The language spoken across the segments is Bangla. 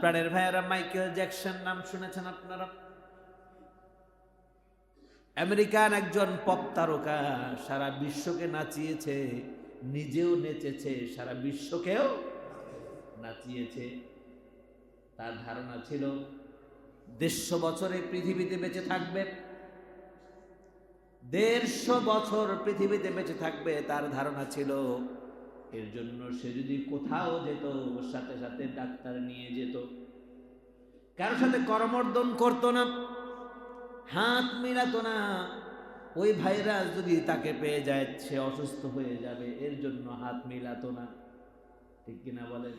প্রাণের ভাইয়েরা, মাইকেল জ্যাকসন নাম শুনেছেন আপনারা? আমেরিকান একজন পপ তারকা, সারা বিশ্বকে নাচিয়েছে, নিজেও নেচেছে, সারা বিশ্বকেও নাচিয়েছে। তার ধারণা ছিল 150 বছরে পৃথিবীতে বেঁচে থাকবে। 150 বছর পৃথিবীতে বেঁচে থাকবে তার ধারণা ছিল। এর জন্য সে যদি কোথাও যেত, ওর সাথে সাথে ডাক্তার নিয়ে যেত, কারোর সাথে করমর্দন করতো না, হাত মিলাতো না। ওই ভাইরাস যদি তাকে পেয়ে যায় সে অসুস্থ হয়ে যাবে, এর জন্য হাত মিলাতো না। ঠিক কিনা বলেন?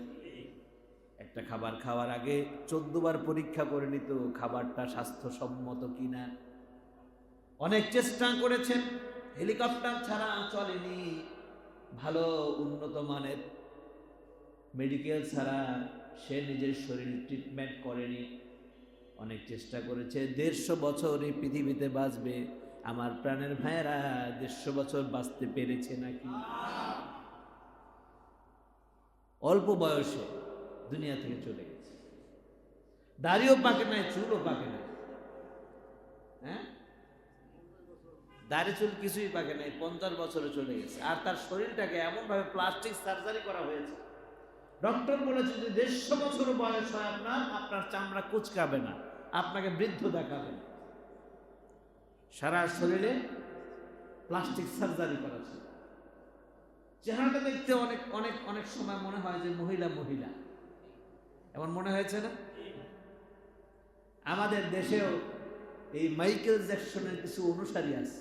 একটা খাবার খাওয়ার আগে 14 বার পরীক্ষা করে নিত খাবারটা স্বাস্থ্যসম্মত কিনা। অনেক চেষ্টা করেছেন, হেলিকপ্টার ছাড়া চলেনি, ভালো উন্নত মানের মেডিকেল ছাড়া সে নিজের শরীর ট্রিটমেন্ট করেনি। অনেক চেষ্টা করেছে, 150 বছর এই পৃথিবীতে বাঁচবে। আমার প্রাণের ভাইয়েরা, 150 বছর বাঁচতে পেরেছে নাকি? অল্প বয়সে দুনিয়া থেকে চলে গেছে। দাড়িও পাকে নাই, চুলও পাকে নাই। হ্যাঁ, দাড়ি চুল কিছুই পাকে নাই, 50 বছরে চলে গেছে। আর তার শরীরটাকে এমন ভাবে প্লাস্টিক সার্জারি করা হয়েছে, ডক্টর বলেছে যে 150 বছর বয়স হয় আপনার চামড়া কুচকাবে না, আপনাকে বৃদ্ধ দেখাবে না। সারা শরীরে প্লাস্টিক সার্জারি করা ছিল। চেহারাটা দেখতে অনেক অনেক অনেক সময় মনে হয় যে মহিলা মহিলা, এমন মনে হয়েছে না? আমাদের দেশেও এই মাইকেল জ্যাকসনের কিছু অনুসারী আছে,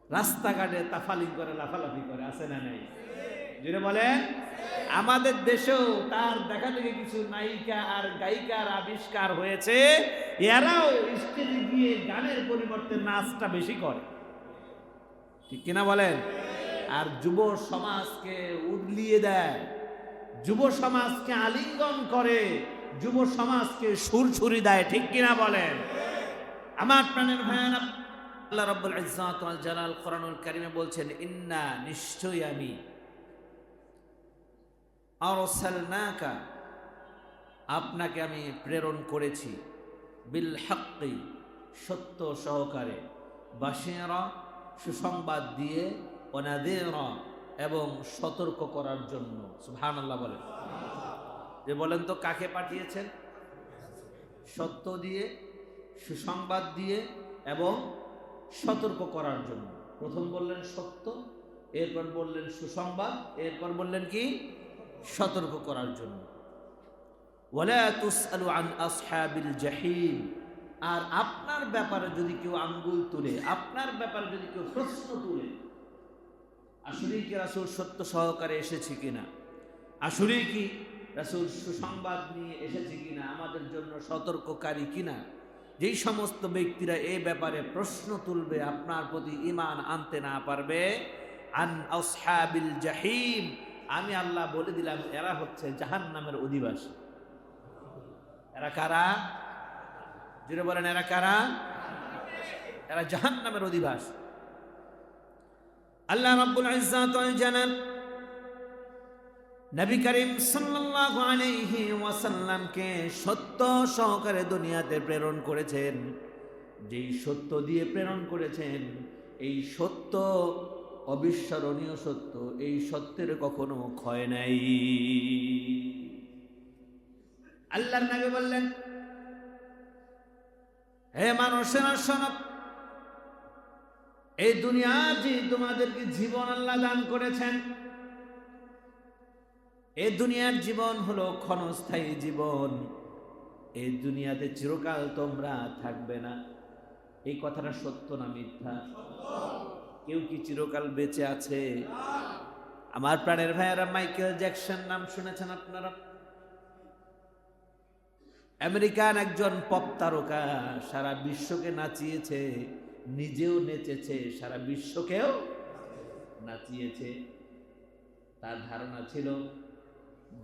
রাস্তাঘাটে তাফালিং করে, লাফালাফি করে, আছে না নাই? যেটা বলে, আমাদের দেশেও তার দেখা থেকে কিছু নায়িকা আর গায়িকার আবিষ্কার হয়েছে। এরাও স্টেজে গিয়ে গানের পরিবর্তে নাচটা বেশি করে। ঠিক কিনা বলেন? আর যুব সমাজকে উদলিয়ে দেয়, যুব সমাজকে আলিঙ্গন করে, যুব সমাজকে সুরসুরি দেয়। ঠিক কিনা বলেন? আমার প্রাণের ভাইয়েরা, আল্লাহ রাব্বুল ইজ্জাত ওয়াল জালাল কোরআনুল কারীমে বলছেন, ইন্না, নিশ্চয়ই আমি, আরসালনাকা, আপনাকে আমি প্রেরণ করেছি, বিল হাক্কি, সত্য সহকারে, বাশীরা, সুসংবাদ দিয়ে, ওয়া নাযীরা, এবং সতর্ক করার জন্য। সুবহানাল্লাহ বলেন। যে বলেন তো কাকে পাঠিয়েছেন? সত্য দিয়ে, সুসংবাদ দিয়ে এবং সতর্ক করার জন্য। প্রথম বললেন সত্য, এরপর বললেন সুসংবাদ, এরপর বললেন কি? সতর্ক করার জন্য। ওয়ালা তুসআলু আন আসহাবিল জাহিম, আর আপনার ব্যাপারে যদি কেউ আঙ্গুল তুলে, আপনার ব্যাপারে যদি কেউ প্রশ্ন তুলে, আসলেই কি রাসূল সত্য সহকারে এসেছে কিনা, আসলেই কি রাসূল সুসংবাদ নিয়ে এসেছে কিনা, আমাদের জন্য সতর্ককারী কিনা, যেই সমস্ত ব্যক্তিরা এই ব্যাপারে প্রশ্ন তুলবে, আপনার প্রতি ঈমান আনতে না পারবে, আন আসহাবিল জাহিম, আমি আল্লাহ বলে দিলাম এরা হচ্ছে জাহান্নামের অধিবাসী। এরা কারা? জুড়ে বলেন, এরা কারা? এরা জাহান্নামের অধিবাসী। আল্লাহ রাব্বুল ইজ্জাত ওয়াল জালাল নবী করিম সাল্লাল্লাহু আলাইহি ওয়াসাল্লামকে সত্য সহকারে দুনিয়াতে প্রেরণ করেছেন। যেই সত্য দিয়ে প্রেরণ করেছেন, এই সত্য অবিস্মরণীয় সত্য, এই সত্যের কখনো ক্ষয় নাই। আল্লাহর নবী বললেন, হে মানুষেরা শোনো, এই দুনিয়া যে তোমাদেরকে জীবন আল্লাহ দান করেছেন, এই দুনিয়ার জীবন হলো ক্ষণস্থায়ী জীবন। এই দুনিয়াতে চিরকাল তোমরা থাকবে না। এই কথাটা সত্য না মিথ্যা? কেউ কি চিরকাল বেঁচে আছে? আমার প্রাণের ভাইয়েরা, মাইকেল জ্যাকসন নাম শুনেছেন আপনারা? আমেরিকান একজন পপ তারকা, সারা বিশ্বকে নাচিয়েছে, নিজেও নেচেছে, সারা বিশ্বকেও নাচিয়েছে। তার ধারণা ছিল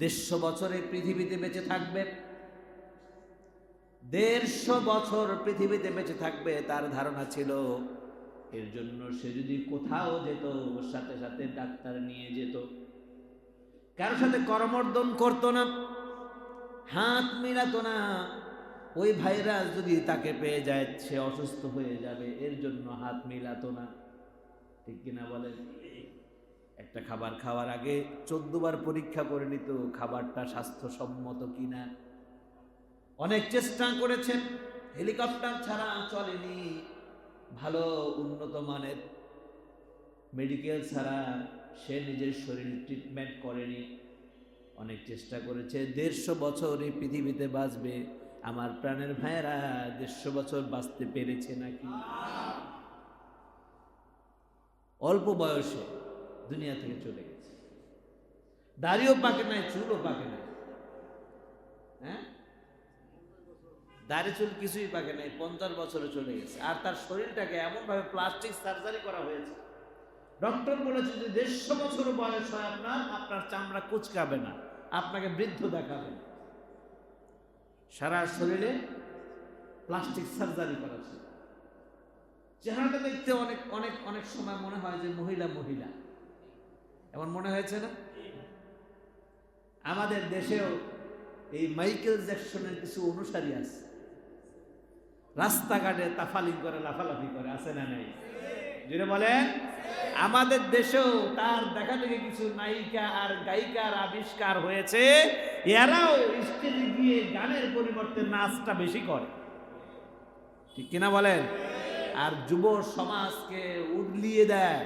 150 বছরে পৃথিবীতে বেঁচে থাকবে। 150 বছর পৃথিবীতে বেঁচে থাকবে তার ধারণা ছিল। এর জন্য সে যদি কোথাও যেত, ওর সাথে সাথে ডাক্তার নিয়ে যেত, কারোর সাথে করমর্দন করতো না, হাত মিলাতো না। ওই ভাইরাস যদি তাকে পেয়ে যায় সে অসুস্থ হয়ে যাবে, এর জন্য হাত মিলাতো না। ঠিক কিনা বলেন? একটা খাবার খাওয়ার আগে 14 বার পরীক্ষা করে নিত খাবারটা স্বাস্থ্যসম্মত কিনা। অনেক চেষ্টা করেছেন, হেলিকপ্টার ছাড়া চলেনি, ভালো উন্নত মানের মেডিকেল ছাড়া সে নিজের শরীর ট্রিটমেন্ট করেনি। অনেক চেষ্টা করেছে, 150 বছর এই পৃথিবীতে বাঁচবে। আমার প্রাণের ভাইয়েরা 150 বছর বাঁচতে পেরেছে নাকি? অল্প বয়সে দুনিয়া থেকে চলে গেছে। দাড়িও পাকে নাই, চুলও পাকে নাই। হ্যাঁ, দাড়ি চুল কিছুই পাকে নাই, 50 বছরে চলে গেছে। আর তার শরীরটাকে এমন ভাবে প্লাস্টিক সার্জারি করা হয়েছে, ডক্টর বলেছে যে 150 বছর বয়স হয় আপনার চামড়া কুচকাবে না, আপনাকে বৃদ্ধ দেখাবে না। সারা শরীরে প্লাস্টিক সার্জারি করা ছিল। চেহারাটা দেখতে অনেক অনেক অনেক সময় মনে হয় যে মহিলা মহিলা, এমন মনে হয়েছে না? আমাদের দেশেও এই মাইকেল জ্যাকসনের কিছু অনুসারী আছে, রাস্তাঘাটে তাফালিং করে, লাফালাফি করে, আছে না নাই? যেটা বলেন, আমাদের দেশেও তার দেখা থেকে কিছু নায়িকা আর গায়িকার আবিষ্কার হয়েছে। এরাও স্টেজে গিয়ে গানের পরিবর্তে নাচটা বেশি করে। ঠিক কিনা বলেন? আর যুব সমাজকে উড়লিয়ে দেয়,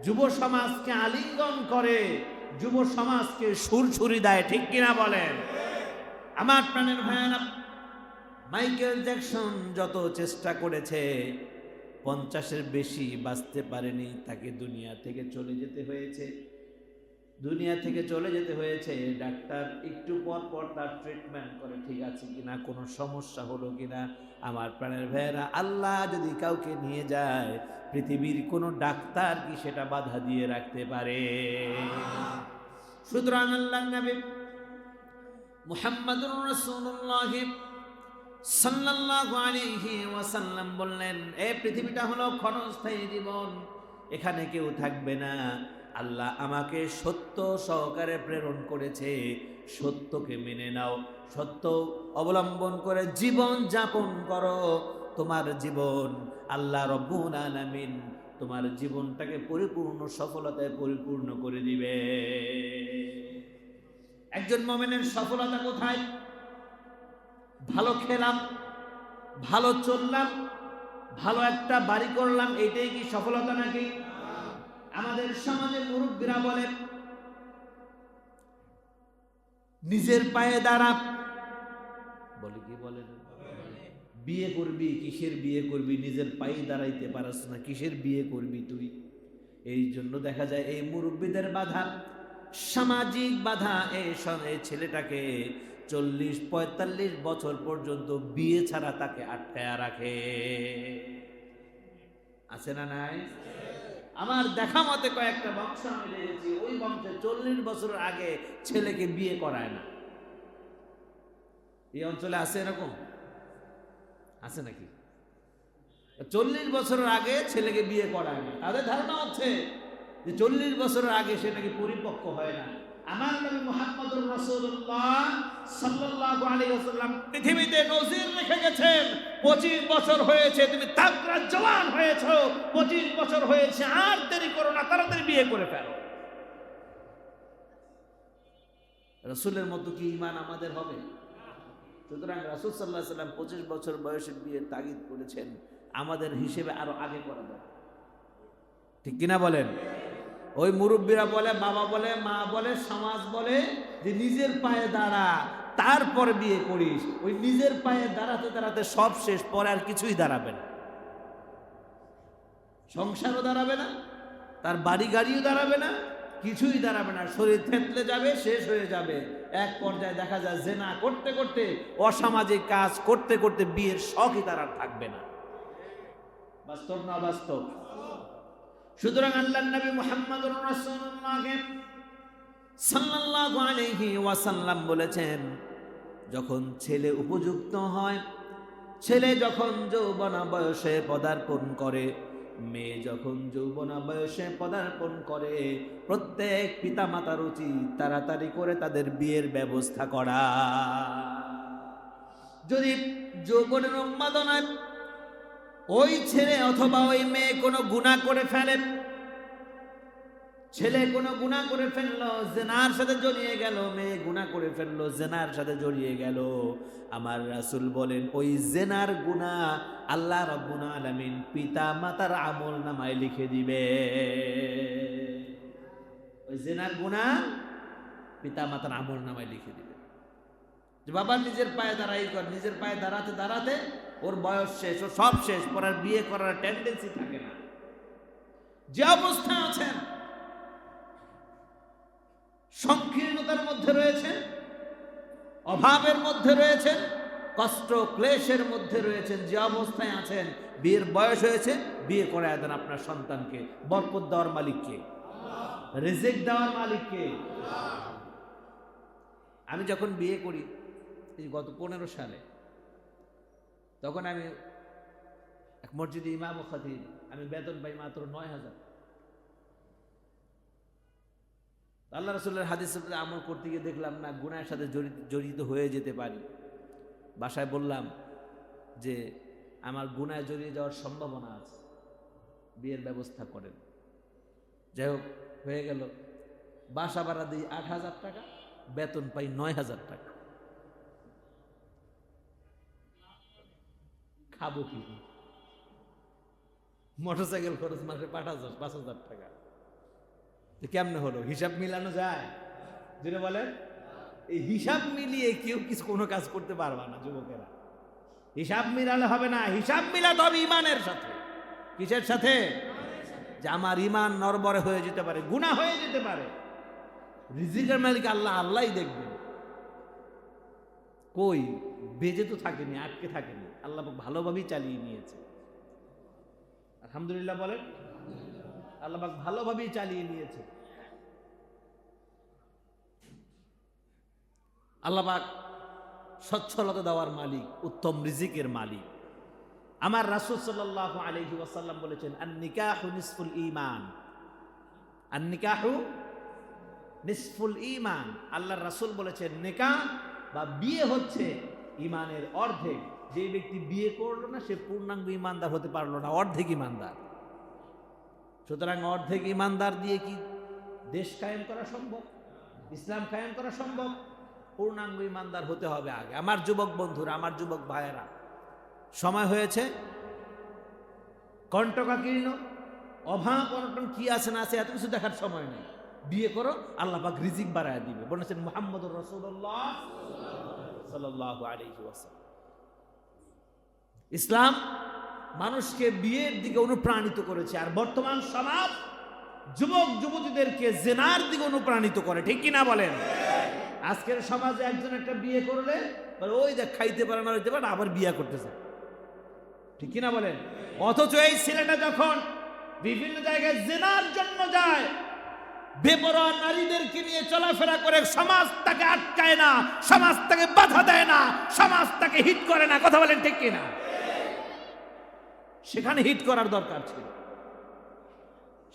যুব সমাজকে আলিঙ্গন করে, যুব সমাজকে সুরসুরি দেয়। ঠিক কিনা বলেন? আমার প্রাণের ভাইয়েরা, মাইকেল জ্যাকসন যত চেষ্টা করেছে 50-এর বেশি বাঁচতে পারেনি, তাকে দুনিয়া থেকে চলে যেতে হয়েছে। দুনিয়া থেকে চলে যেতে হয়েছে। ডাক্তার একটু পর পর তার ট্রিটমেন্ট করে, ঠিক আছে কিনা, কোনো সমস্যা হলো কিনা। আমার প্রাণের ভাইয়েরা, আল্লাহ যদি কাউকে নিয়ে যায়, পৃথিবীর কোনো ডাক্তার কি সেটা বাধা দিয়ে রাখতে পারে? সুতরাং আল্লাহর নবী মুহাম্মদুর রাসূলুল্লাহ সাল্লাল্লাহু আলাইহি ওয়াসাল্লাম বললেন, এই পৃথিবীটা হলো ক্ষণস্থায়ী জীবন, এখানে কেউ থাকবে না। আল্লাহ আমাকে সত্য সহকারে প্রেরণ করেছে, সত্যকে মেনে নাও, সত্য অবলম্বন করে জীবন যাপন করো। তোমার জীবন আল্লাহ রব্বুল আলামিন তোমার জীবনটাকে পরিপূর্ণ সফলতায় পরিপূর্ণ করে দিবে। একজন মুমিনের সফলতা কোথায়? ভালো খেলাম, ভালো চললাম, ভালো একটা বাড়ি করলাম, এটাই কি সফলতা নাকি? আমাদের সমাজের মুরব্বীরা বলে, নিজের পায়ে দাঁড়া। বলে কি বলে না? বিয়ে করবি, কিসের বিয়ে করবি? নিজের পায়ে দাঁড়াইতে পারছ না, কিসের বিয়ে করবি তুই? এই জন্য দেখা যায় এই মুরব্বীদের বাধা, সামাজিক বাধা, এই ছেলেটাকে 40-45 বছর পর্যন্ত বিয়ে ছাড়া তাকে আটকায়া রাখে। আছে না নাই? আমার দেখা মতে কয়েকটা বংশ আমি দেখেছি, ওই বংশে 40 বছর আগে ছেলেকে বিয়ে করায় না। এই অঞ্চলে আছে এরকম? আছে নাকি? 40 বছরের আগে ছেলেকে বিয়ে করায় না। তাদের ধারণা হচ্ছে যে 40 বছরের আগে সে নাকি পরিপক্ক হয় না। আমার নবী মুহাম্মদুর রাসূলুল্লাহ সাল্লাল্লাহু আলাইহি ওয়াসাল্লাম পৃথিবীতে নজির রেখে গেছেন, 25 বছর হয়েছে, তুমি তাগড়া জওয়ান হয়েছো, 25 বছর হয়েছে, আর দেরি করো না, তাড়াতাড়ি বিয়ে করে ফেলো। রাসূলের মতো কি ঈমান আমাদের হবে? সুতরাং রাসূল সাল্লাল্লাহু আলাইহি ওয়াসাল্লাম 25 বছর বয়সে বিয়ের তাগিদ করেছেন, আমাদের হিসেবে আরো আগে করা দরকার। ঠিক কিনা বলেন? ওই মুরব্বীরা বলে, বাবা বলে, মা বলে, সমাজ বলে যে নিজের পায়ে দাঁড়া, তারপর বিয়ে করিস। ওই নিজের পায়ে দাঁড়াতে দাঁড়াতে সব শেষ, পরে আর কিছুই দাঁড়াবে না। সংসারও দাঁড়াবে না, তার বাড়ি গাড়িও দাঁড়াবে না, কিছুই দাঁড়াবে না। শরীর থেতলে যাবে, শেষ হয়ে যাবে। এক পর্যায়ে দেখা যায় জেনা করতে করতে, অসামাজিক কাজ করতে করতে বিয়ের শখই তার আর থাকবে না। বাস্তব না বাস্তব? সুতরাং আল্লাহর নবী মুহাম্মদুর রাসূলুল্লাহ সাল্লাল্লাহু আলাইহি ওয়াসাল্লাম বলেছেন, যখন ছেলে উপযুক্ত হয়, ছেলে যখন যৌবনা বয়সে পদার্পণ করে, মেয়ে যখন যৌবনা বয়সে পদার্পণ করে প্রত্যেক পিতা মাতার উচিত তাড়াতাড়ি করে তাদের বিয়ের ব্যবস্থা করা। যদি যৌবনের উন্মাদনায় ওই ছেলে অথবা ওই মেয়ে কোনো গুনাহ করে ফেলে, ছেলে কোনো গুনাহ করে ফেললো, জিনার সাথে জড়িয়ে গেল, মেয়ে গুনাহ করে ফেললো, জিনার সাথে জড়িয়ে গেল, আমার রাসূল বলেন ওই জিনার গুনাহ আল্লাহ রাব্বুল আলামিন পিতা মাতার আমলনামায় লিখে দিবে। ওই জিনার গুনাহ পিতা মাতার আমলনামায় লিখে দিবে। যে বাবা নিজের পায়ে দাঁড়াই কর, নিজের পায়ে দাঁড়াতে দাঁড়াতে ওর বয়স শেষ, ও সব শেষ, পরে আর বিয়ে করার টেন্ডেন্সি থাকে না। যে অবস্থা আছেন, সংকীর্ণতার মধ্যে রয়েছেন, অভাবের মধ্যে রয়েছেন, কষ্ট ক্লেশের মধ্যে রয়েছেন, যে অবস্থায় আছেন, বিয়ের বয়স হয়েছে, বিয়ে করায় দেন আপনার সন্তানকে। বরকত দেওয়ার মালিককে, রিজিক দেওয়ার মালিককে। আমি যখন বিয়ে করি গত 15 সালে, তখন আমি এক মসজিদে ইমাম ও খতিব, আমি বেতন পাই মাত্র 9,000। আল্লাহ রাসূলের হাদিসে আমল করতে গিয়ে দেখলাম না, গুনাহের সাথে জড়িত হয়ে যেতে পারি। বাসায় বললাম যে আমার গুনাহে জড়িয়ে যাওয়ার সম্ভাবনা আছে, বিয়ের ব্যবস্থা করেন। যাই হোক, হয়ে গেল। বাসা ভাড়া দিই 8,000 টাকা, বেতন পাই 9,000 টাকা। খাবো কি? মোটরসাইকেল খরচ মাসে 5,000 টাকা। কেমনে হলো? হিসাব মিলানো যায়? যেটা বলেন, এই হিসাব মিলিয়ে কেউ কিছু কোনো কাজ করতে পারবে না যুবকেরা। হিসাব মিলালে হবে না, হিসাব মিলাতে হবে ইমানের সাথে। কিসের সাথে? যে আমার ইমান নড়বড়ে হয়ে যেতে পারে, গুনাহ হয়ে যেতে পারে। রিজিকের মালিক আল্লাহ, আল্লাহই দেখবেন। কই বেজে তো থাকেনি, আটকে থাকেনি, আল্লাহ ভালোভাবেই চালিয়ে নিয়েছে। আলহামদুলিল্লাহ বলেন। আল্লাহ পাক ভালোভাবেই চালিয়ে নিয়েছে। আল্লাহ পাক সচ্ছলতা দেওয়ার মালিক, উত্তম রিজিকের মালিক। আমার রাসূল সাল্লাল্লাহু আলাইহি ওয়াসাল্লাম বলেছেন, আন-নিকাহু নিসফুল ঈমান। আন-নিকাহু নিসফুল ঈমান। আল্লাহর রাসূল বলেছেন নিকাহ বা বিয়ে হচ্ছে ঈমানের অর্ধেক। যে ব্যক্তি বিয়ে করলো না, সে পূর্ণাঙ্গ ঈমানদার হতে পারলো না, অর্ধেক ঈমানদার। সুতরাং অর্ধেক ঈমানদার দিয়ে কি দেশ কায়েম করা সম্ভব? ইসলাম কায়েম করা সম্ভব? পূর্ণাঙ্গ ঈমানদার হতে হবে আগে। আমার যুবক বন্ধুরা, আমার যুবক ভাইয়েরা, সময় হয়েছে কণ্টকাকীর্ণ, অভাব অনটন কি আছে না আছে এত কিছু দেখার সময় নেই। বিয়ে করো, আল্লাহ পাক রিজিক বাড়ায় দিবে। বলেছেন মুহাম্মদুর রাসূলুল্লাহ সাল্লাল্লাহু আলাইহি ওয়াসাল্লাম। ইসলাম মানুষকে বিয়ের দিকে অনুপ্রাণিত করেছে, আর বর্তমান সমাজ যুবক যুবতীদেরকে জিনার দিকে অনুপ্রাণিত করে। ঠিক কিনা বলেন? আজকের সমাজে একজন একটা বিয়ে করলে ওই দেখ খাইতে পারে না, হইতে পারে, আবার বিয়ে করতেছে। ঠিক কিনা বলেন? অথচ এই ছেলেটা যখন বিভিন্ন জায়গায় জিনার জন্য যায়, বেপরোয়া নারীদেরকে নিয়ে চলাফেরা করে, সমাজ তাকে আটকায় না, সমাজ তাকে বাধা দেয় না, সমাজ তাকে হিট করে না। কথা বলেন ঠিক কিনা? সেখানে হিট করার দরকার ছিল।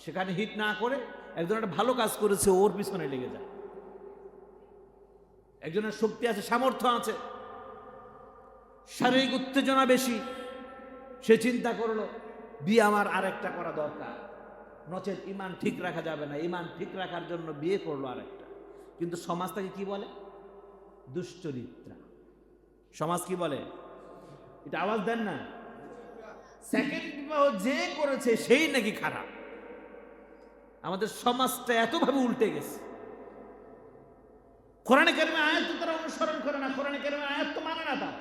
সেখানে হিট না করে একজন একটা ভালো কাজ করেছে, ওর পিছনে লেগে যায়। একজনের শক্তি আছে, সামর্থ্য আছে, শারীরিক উত্তেজনা বেশি, সে চিন্তা করলো বিয়ে আমার আরেকটা করা দরকার, নচেত ঈমান ঠিক রাখা যাবে না। ঈমান ঠিক রাখার জন্য বিয়ে করলো আরেকটা। কিন্তু সমাজ তাকে কি বলে? দুশ্চরিত্রা। সমাজ কি বলে? এটা আওয়াজ দেন না। সেকেন্ড বিবাহ যে করেছে সেই নাকি খারাপ। আমাদের সমাজটা এতভাবে উল্টে গেছে। কোরআনে কারিমে আয়াত তো তারা অনুসরণ করে না, কোরআনে কারিমে আয়াত তো মানে না। তারা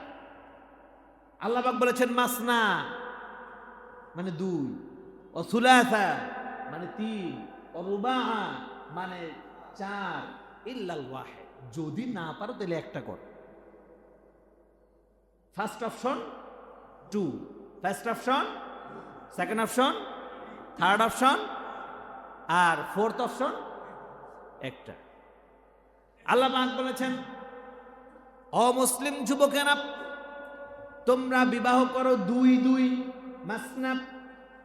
আল্লাহ পাক বলেছেন মাসনা মানে 2, ও সুলাসা মানে 3, ও রুবাআ মানে 4, ইল্লাল ওয়াহিদ। যদি না পারো তাহলে একটা কর। First option 2, first option, second option, third option, আর ফোর্থ অপশন একটা। আল্লাহ পাক বলেছেন, অমুসলিম যুবকেরা তোমরা বিবাহ করো 2, মাসনা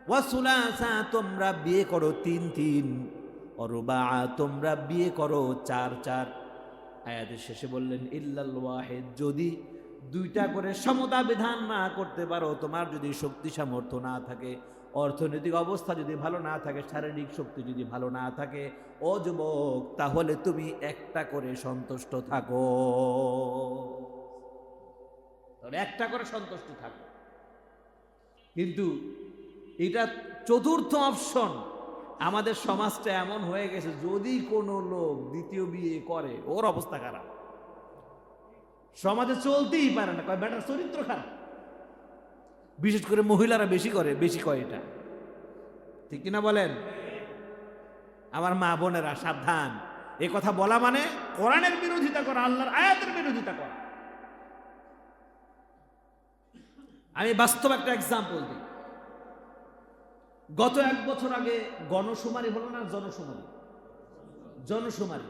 ওয়াসুলাসা তোমরা বিয়ে করো 3 অরুবা তোমরা বিয়ে করো 4 আয়াতের শেষে বললেন ইল্লাল ওয়াহিদ, যদি 2টা করে সমতা বিধান না করতে পারো, তোমার যদি শক্তি সামর্থ্য না থাকে, অর্থনৈতিক অবস্থা যদি ভালো না থাকে, শারীরিক শক্তি যদি ভালো না থাকে, ও যুবক, তাহলে তুমি একটা করে সন্তুষ্ট থাকো, তাহলে একটা করে সন্তুষ্ট থাকো। কিন্তু এটা 4র্থ অপশন। আমাদের সমাজটা এমন হয়ে গেছে, যদি কোনো লোক 2য় বিয়ে করে ওর অবস্থা খারাপ, সমাজে চলতেই পারে না, কয় বেটার চরিত্র খারাপ। বিশেষ করে মহিলারা বেশি কয় এটা, ঠিক কিনা বলেন? আমার মা বোনেরা সাবধান, এ কথা বলা মানে কোরআনের বিরোধিতা করা, আল্লাহর আয়াতের বিরোধিতা করা। আমি বাস্তব একটা এক্সাম্পল দিই। গত 1 বছর আগে গণশুমারি হলো না? জনশুমারি।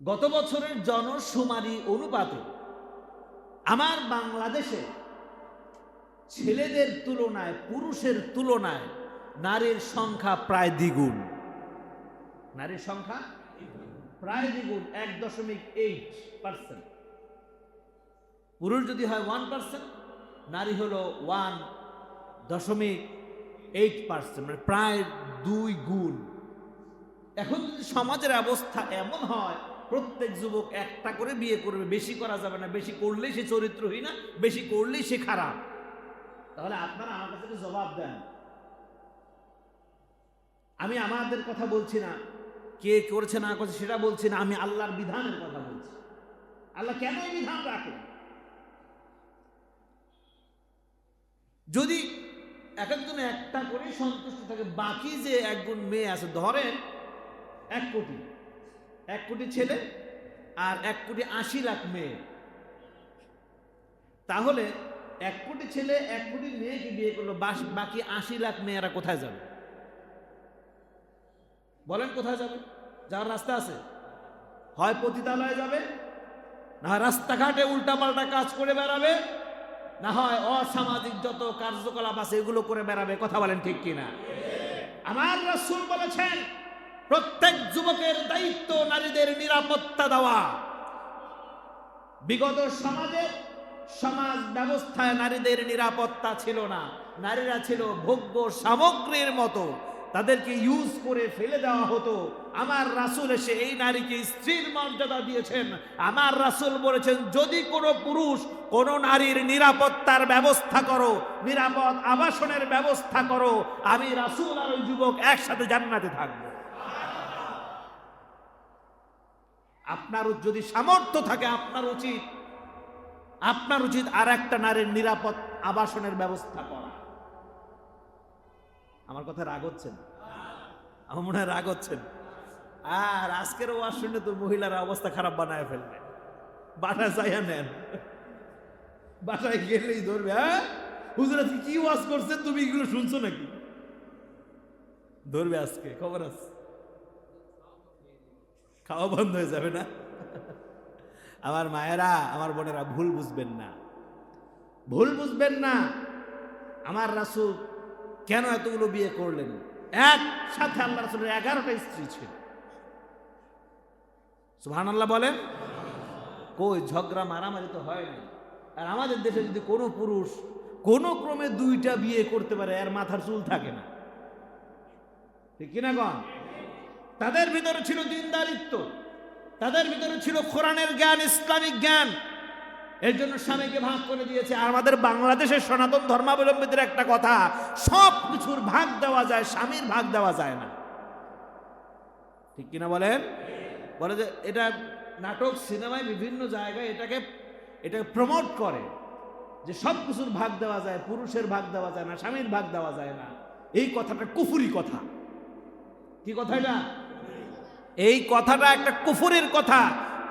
গত বছরের জনশুমারি অনুপাতে আমার বাংলাদেশে ছেলেদের তুলনায়, পুরুষের তুলনায় নারীর সংখ্যা প্রায় দ্বিগুণ। নারীর সংখ্যা প্রায় দ্বিগুণ, 1.8%। পুরুষ যদি হয় 1%, নারী হলো 1.8%, মানে প্রায় 2 গুণ। এখন যদি সমাজের অবস্থা এমন হয়, প্রত্যেক যুবক একটা করে বিয়ে করবে, বেশি করা যাবে না, বেশি করলেই সে চরিত্রহীন, বেশি করলেই সে খারাপ, তাহলে আপনারা আমার কাছে জবাব দেন। আমি আমাদের কথা বলছি না, কে করেছে না করেছে সেটা বলছি না, আমি আল্লাহর বিধানের কথা বলছি। আল্লাহ কেন এই বিধান রাখেন? যদি একজনে একটা করে সন্তুষ্ট থাকে, বাকি যে 1 গুণ মেয়ে আছে, ধরেন 1 কোটি ছেলে আর 1,80,00,000 মেয়ে, তাহলে 1 কোটি ছেলে 1 কোটি মেয়েকে বিয়ে করলো, বাকি 80,00,000 মেয়েরা কোথায় যাবে? বলেন কোথায় যাবে? যাওয়ার রাস্তা আছে? হয় পতিতালয়ে যাবে, না রাস্তাঘাটে উল্টাপাল্টা কাজ করে বেড়াবে, না হয় অসামাজিক যত কার্যকলাপ আছে এগুলো করে বেড়াবে। কথা বলেন ঠিক কিনা? আমার রাসূল বলেছেন, প্রত্যেক যুবকের দায়িত্ব নারীদের নিরাপত্তা দেওয়া। বিগত সমাজ ব্যবস্থায় নারীদের নিরাপত্তা ছিল না, নারীরা ছিল ভোগ্য সামগ্রীর মতো, তাদেরকে ইউজ করে ফেলে দেওয়া হতো। আমার রাসূল এসে এই নারীকে স্ত্রীর মর্যাদা দিয়েছেন। আমার রাসূল বলেছেন, যদি কোনো পুরুষ কোনো নারীর নিরাপত্তার ব্যবস্থা করো, নিরাপদ আবাসনের ব্যবস্থা করো, আমি রাসূল আর ওই যুবক একসাথে জান্নাতে থাকবো। আপনার যদি সামর্থ্য থাকে, আপনার উচিত আর একটা নারীর নিরাপদ আবাসনের ব্যবস্থা করা। আমার কথা রাগ হচ্ছেন? আমার মনে হয় রাগ হচ্ছেন। আর আজকের ওয়াজ শুনে তো মহিলারা অবস্থা খারাপ বানায় ফেলবে। বাসায় যাইয়া নেন, বাসায় গেলেই ধরবে, হ্যাঁ হুজুর আজকে কি ওয়াজ করছে, তুমি এগুলো শুনছো নাকি? ধরবে আজকে, খবর আছে, খাওয়া বন্ধ হয়ে যাবে না? আমার মায়েরা, আমার বোনেরা, ভুল বুঝবেন না। আমার রাসূল কেন এতগুলো বিয়ে করলেন? একসাথে আল্লাহ রাসূলের 11টা স্ত্রী ছিল। সুবহানাল্লাহ বলেন। কই ঝগড়া মারামারি তো হয় না। আর আমাদের দেশে যদি কোনো পুরুষ কোনো ক্রমে 2টা বিয়ে করতে পারে, এর মাথার চুল থাকে না, ঠিক কিনা গণ? তাদের ভিতরে ছিল দিনদারিত্ব, তাদের ভিতরে ছিল কোরআনের জ্ঞান, ইসলামিক জ্ঞান। এর জন্য স্বামীকে ভাগ করে দিয়েছে। আর আমাদের বাংলাদেশের সনাতন ধর্মাবলম্বীদের একটা কথা, সব কিছুর ভাগ দেওয়া যায়, স্বামীর ভাগ দেওয়া যায় না, ঠিক কিনা বলেন? বলে যে এটা নাটক, সিনেমায়, বিভিন্ন জায়গায় এটাকে প্রমোট করে যে সব কিছুর ভাগ দেওয়া যায়, পুরুষের ভাগ দেওয়া যায় না, স্বামীর ভাগ দেওয়া যায় না। এই কথাটা কুফরি কথা। কি কথা এটা? এই কথাটা একটা কুফরের কথা।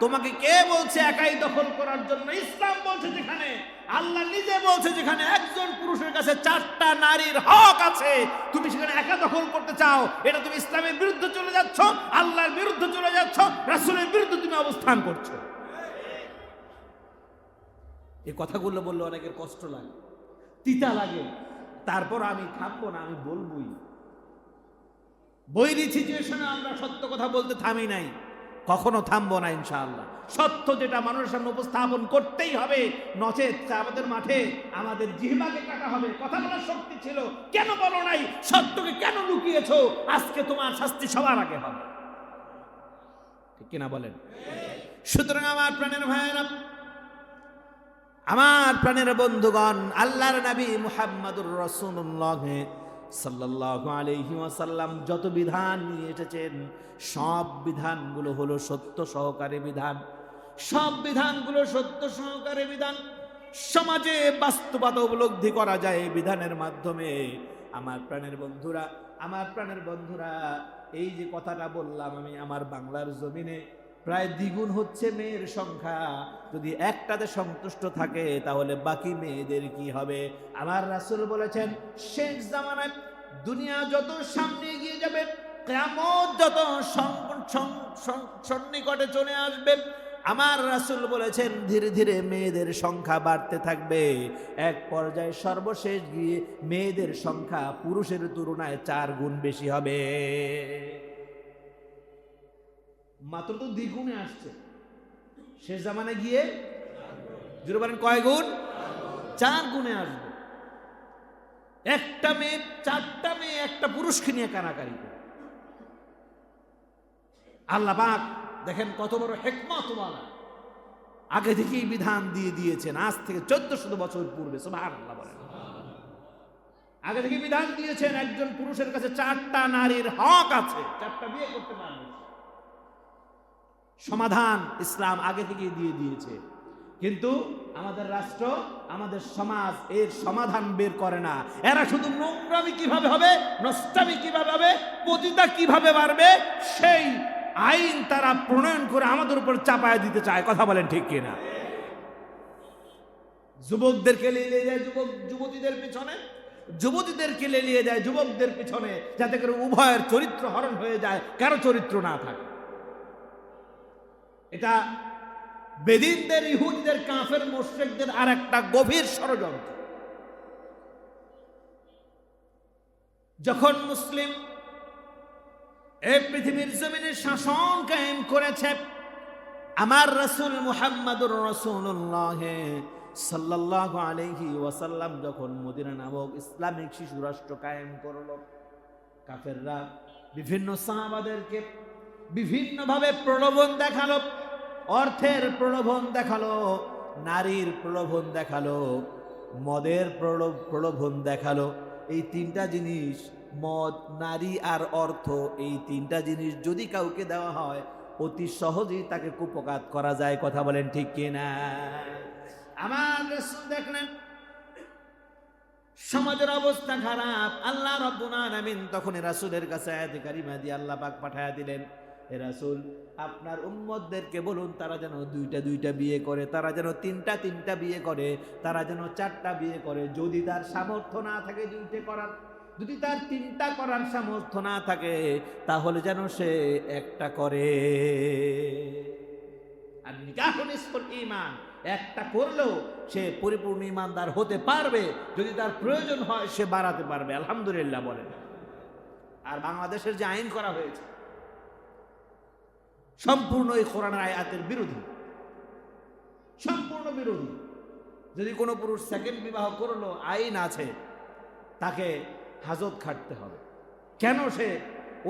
তোমাকে কে বলছে একাই দখল করার জন্য? ইসলাম বলছে যেখানে, আল্লাহ নিজে বলছে যেখানে একজন পুরুষের কাছে 4টা নারীর হক আছে, তুমি সেখানে একা দখল করতে চাও, এটা তুমি ইসলামের বিরুদ্ধে চলে যাচ্ছ, আল্লাহর বিরুদ্ধে চলে যাচ্ছ, রাসূলের বিরুদ্ধে তুমি অবস্থান করছো। এই কথাগুলো বললে অনেকের কষ্ট লাগে, তিতা লাগে। তারপর আমি থামবো না, আমি বলবই। বৈরী সিচুয়েশনে আমরা সত্য কথা বলতে থামি নাই, কখনো থামবো না ইনশাআল্লাহ। সত্য যেটা মানুষের সামনে উপস্থাপন করতেই হবে, নচেত আমাদের মাঠে আমাদের জিহ্বাকে কাটা হবে। কথা বলার শক্তি ছিল, কেন বলো নাই? সত্যকে কেন লুকিয়েছো? আজকে তোমার শাস্তি সবার আগে হবে। ঠিক কিনা বলেন? সুতরাং আমার প্রাণের ভাইয়েরা, আমার প্রাণের বন্ধুগণ, আল্লাহর নবী মুহাম্মদুর রাসূলুল্লাহ সাল্লাল্লাহু আলাইহি ওয়াসাল্লাম যত বিধান নিয়ে এসেছেন, সব বিধানগুলো হলো সত্য সহকারে বিধান। সব বিধানগুলো সত্য সহকারে বিধান। সমাজে বাস্তবতা উপলব্ধি করা যায় এই বিধানের মাধ্যমে। আমার প্রাণের বন্ধুরা, আমার প্রাণের বন্ধুরা, এই যে কথাটা বললাম আমি, আমার বাংলার জমিনে প্রায় দ্বিগুণ হচ্ছে মেয়ের সংখ্যা। যদি একটাতে সন্তুষ্ট থাকে তাহলে বাকি মেয়েদের কি হবে? আমার রাসূল বলেছেন, শেষ জামানায় দুনিয়া যত সামনে এগিয়ে যাবে, কিয়ামত যত সন্নিকটে চলে আসবে, আমার রাসূল বলেছেন ধীরে ধীরে মেয়েদের সংখ্যা বাড়তে থাকবে। এক পর্যায়ে সর্বশেষ গিয়ে মেয়েদের সংখ্যা পুরুষের তুলনায় 4 গুণ বেশি হবে। মাত্র তো দ্বিগুণে আসছে, শেষ জামানে গিয়ে জুড়ে বলেন কয় গুণ? 4 গুণে আসবে। একটা মেয়ে, 4টা মেয়ে একটা পুরুষকে নিয়ে কানাকারি করে। আল্লাহ পাক দেখেন কত বড় হিকমতওয়ালা, আগে থেকেই বিধান দিয়ে দিয়েছেন। আজ থেকে 1400 বছর পূর্বে, সুবহানাল্লাহ বলেন, আগে থেকে বিধান দিয়েছেন একজন পুরুষের কাছে 4টা নারীর হক আছে, 4টা বিয়ে করতে পারবে। সমাধান ইসলাম আগে থেকেই দিয়ে দিয়েছে, কিন্তু আমাদের রাষ্ট্র, আমাদের সমাজ এর সমাধান বের করে না। এরা শুধু নোংরামি কিভাবে হবে, নষ্টামি কিভাবে হবে, পতিতা কিভাবে বাড়বে, সেই আইন তারা প্রণয়ন করে আমাদের উপর চাপায় দিতে চায়। কথা বলেন ঠিক কিনা? যুবকদেরকে লেলিয়ে যায় যুবতীদের পিছনে, যুবতীদেরকে লেলিয়ে যায় যুবকদের পিছনে, যাতে করে উভয়ের চরিত্র হরণ হয়ে যায়, কারো চরিত্র না থাকে। এটা বেদিনদের, ইহুদিদের, কাফের, মুশরিকদের আর একটা গভীর ষড়যন্ত্র। যখন মুসলিম এই পৃথিবীর জমিনে শাসন কায়েম করেছে, আমার রাসূল মুহাম্মদুর রাসূলুল্লাহ সাল্লাল্লাহু আলাইহি ওয়াসাল্লাম যখন মদিনা নামক ইসলামিক শিশু রাষ্ট্র কায়েম করলো, কাফেররা বিভিন্ন সাহাবাদেরকে বিভিন্নভাবে প্রলোভন দেখালো। অর্থের প্রলোভন দেখালো, নারীর প্রলোভন দেখালো, মদের প্রলোভন দেখালো। এই 3টা জিনিস, মদ, নারী আর অর্থ, এই 3টা জিনিস যদি কাউকে দেওয়া হয় অতি সহজেই তাকে কুপকাত করা যায়। কথা বলেন ঠিক কিনা? আমার রাসূল দেখলেন সমাজের অবস্থা খারাপ। আল্লাহ রাব্বুল আলামিন তখন রাসূলের কাছে আয়াতে কারিমা দিয়ে আল্লাহ পাক পাঠায়া দিলেন, হে রাসূল, আপনার উম্মতদেরকে বলুন তারা যেন 2টা বিয়ে করে, তারা যেন 3টা বিয়ে করে, তারা যেন 4টা বিয়ে করে। যদি তার সামর্থ্য না থাকে 2টা করার, যদি তার 3টা করার সামর্থ্য না থাকে, তাহলে যেন সে 1টা করে। আর নিকাহু নিসফুল ঈমান, 1টা করলেও সে পরিপূর্ণ ঈমানদার হতে পারবে। যদি তার প্রয়োজন হয় সে বাড়াতে পারবে। আলহামদুলিল্লাহ বলেন। আর বাংলাদেশের যে আইন করা হয়েছে সম্পূর্ণ এই কোরআনের আয়াতের বিরোধী, সম্পূর্ণ বিরোধী। যদি কোনো পুরুষ 2nd বিবাহ করলো, আইন আছে তাকে হাজত খাটতে হবে। কেন সে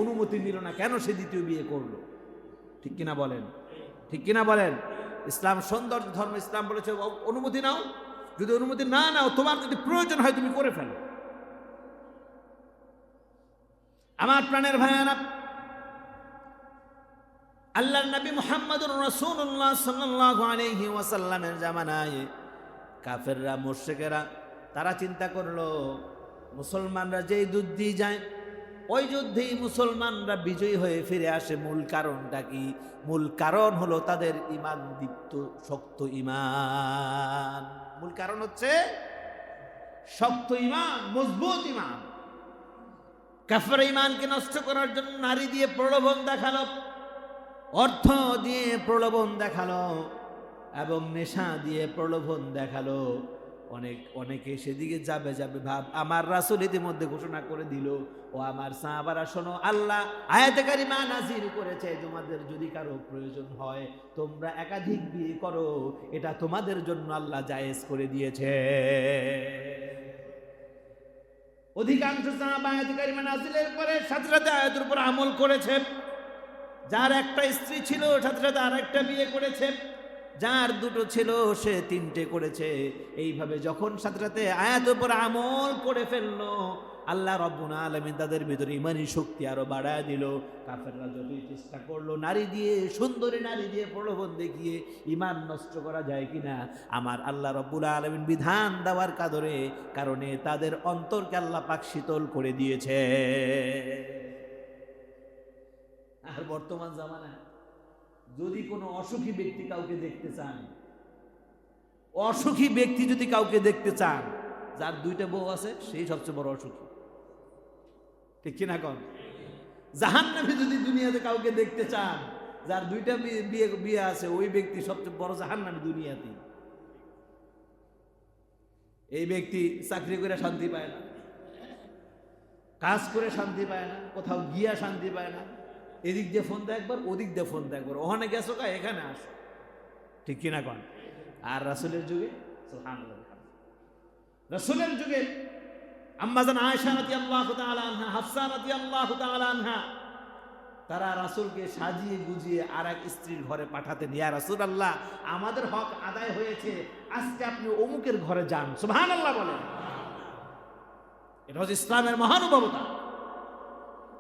অনুমতি নিল না? কেন সে 2য় বিয়ে করলো? ঠিক কিনা বলেন? ঠিক কিনা বলেন? ইসলাম সৌন্দর্য ধর্ম। ইসলাম বলেছে অনুমতি নাও, যদি অনুমতি না নাও, তোমার যদি প্রয়োজন হয় তুমি করে ফেলো। আমার প্রাণের ভাইয়ারা, আল্লাহর নবী মুহাম্মদুর রাসূলুল্লাহ সাল্লাল্লাহু আলাইহি ওয়াসাল্লামের জামানায় কাফেররা, মুশরিকেরা তারা চিন্তা করলো মুসলমানরা যেই যুদ্ধে যায় ওই যুদ্ধেই মুসলমানরা বিজয়ী হয়ে ফিরে আসে। মূল কারণটা কি? মূল কারণ হলো তাদের ঈমান দীপ্ত, শক্ত ঈমান। মূল কারণ হচ্ছে শক্ত ঈমান, মজবুত ঈমান। কাফের ঈমানকে নষ্ট করার জন্য নারী দিয়ে প্রলোভন দেখালো, অর্থ দিয়ে প্রলোভন দেখালো এবং নেশা দিয়ে প্রলোভন দেখালো। অনেকে সেদিকে যাবে ভাব। আমার রাসূল ইতিমধ্যে ঘোষণা করে দিল, ও আমার সাহাবারা শোনো, আল্লাহ আয়াতে কারিমা নাযিল করেছে, তোমাদের যদি কারো প্রয়োজন হয় তোমরা একাধিক বিয়ে করো, এটা তোমাদের জন্য আল্লাহ জায়েজ করে দিয়েছে। অধিকাংশ সাহাবা আয়াতে কারিমা নাযিলের পরে সাথে সাথে আয়াতের উপর আমল করেছে। যার একটা স্ত্রী ছিল সাথে সাথে আরেকটা বিয়ে করেছে, যার দুটো ছিল সে তিনটে করেছে। এইভাবে যখন সাথে সাথে আয়াতের উপর আমল করে ফেললো, আল্লাহ রাব্বুল আলামিন তাদের ভিতরে ঈমানি শক্তি আরো বাড়ায় দিল। কাফেররা যতই চেষ্টা করলো নারী দিয়ে, সুন্দরী নারী দিয়ে প্রলোভন দেখিয়ে ঈমান নষ্ট করা যায় কিনা, আমার আল্লাহ রাব্বুল আলামিন বিধান দেওয়ার কারণে তাদের অন্তরকে আল্লাহ পাক শীতল করে দিয়েছে। আর বর্তমান জামানায় যদি কোনো অসুখী ব্যক্তি কাউকে দেখতে চান, অসুখী ব্যক্তি যদি কাউকে দেখতে চান, যার দুইটা বউ আছে সেই সবচেয়ে বড় অসুখী, ঠিক কিনা কন? জাহান্নামী যদি দুনিয়াতে কাউকে দেখতে চান, যার দুইটা বিয়ে আছে, ওই ব্যক্তি সবচেয়ে বড় জাহান্নামী দুনিয়াতে। এই ব্যক্তি চাকরি করে শান্তি পায় না, কাজ করে শান্তি পায় না, কোথাও গিয়া শান্তি পায় না। এদিক দিয়ে ফোন দেয় একবার, ওদিক দিয়ে ফোন দেয় একবার, ওখানে গেছো কা, এখানে আসো, ঠিক কিনা কন? আর রাসূলের যুগে, সুবহানাল্লাহ, রাসূলের যুগে আম্মাজান আয়েশা রাদিয়াল্লাহু তাআলা আনহা, হাফসা রাদিয়াল্লাহু তাআলা আনহা, তারা রাসূলকে সাজিয়ে গুজিয়ে আরেক স্ত্রীর ঘরে পাঠাতেন। ইয়া রাসূলুল্লাহ, আমাদের হক আদায় হয়েছে, আজকে আপনি অমুকের ঘরে যান। সুবহানাল্লাহ বলেন। এটা হচ্ছে ইসলামের মহানুভবতা,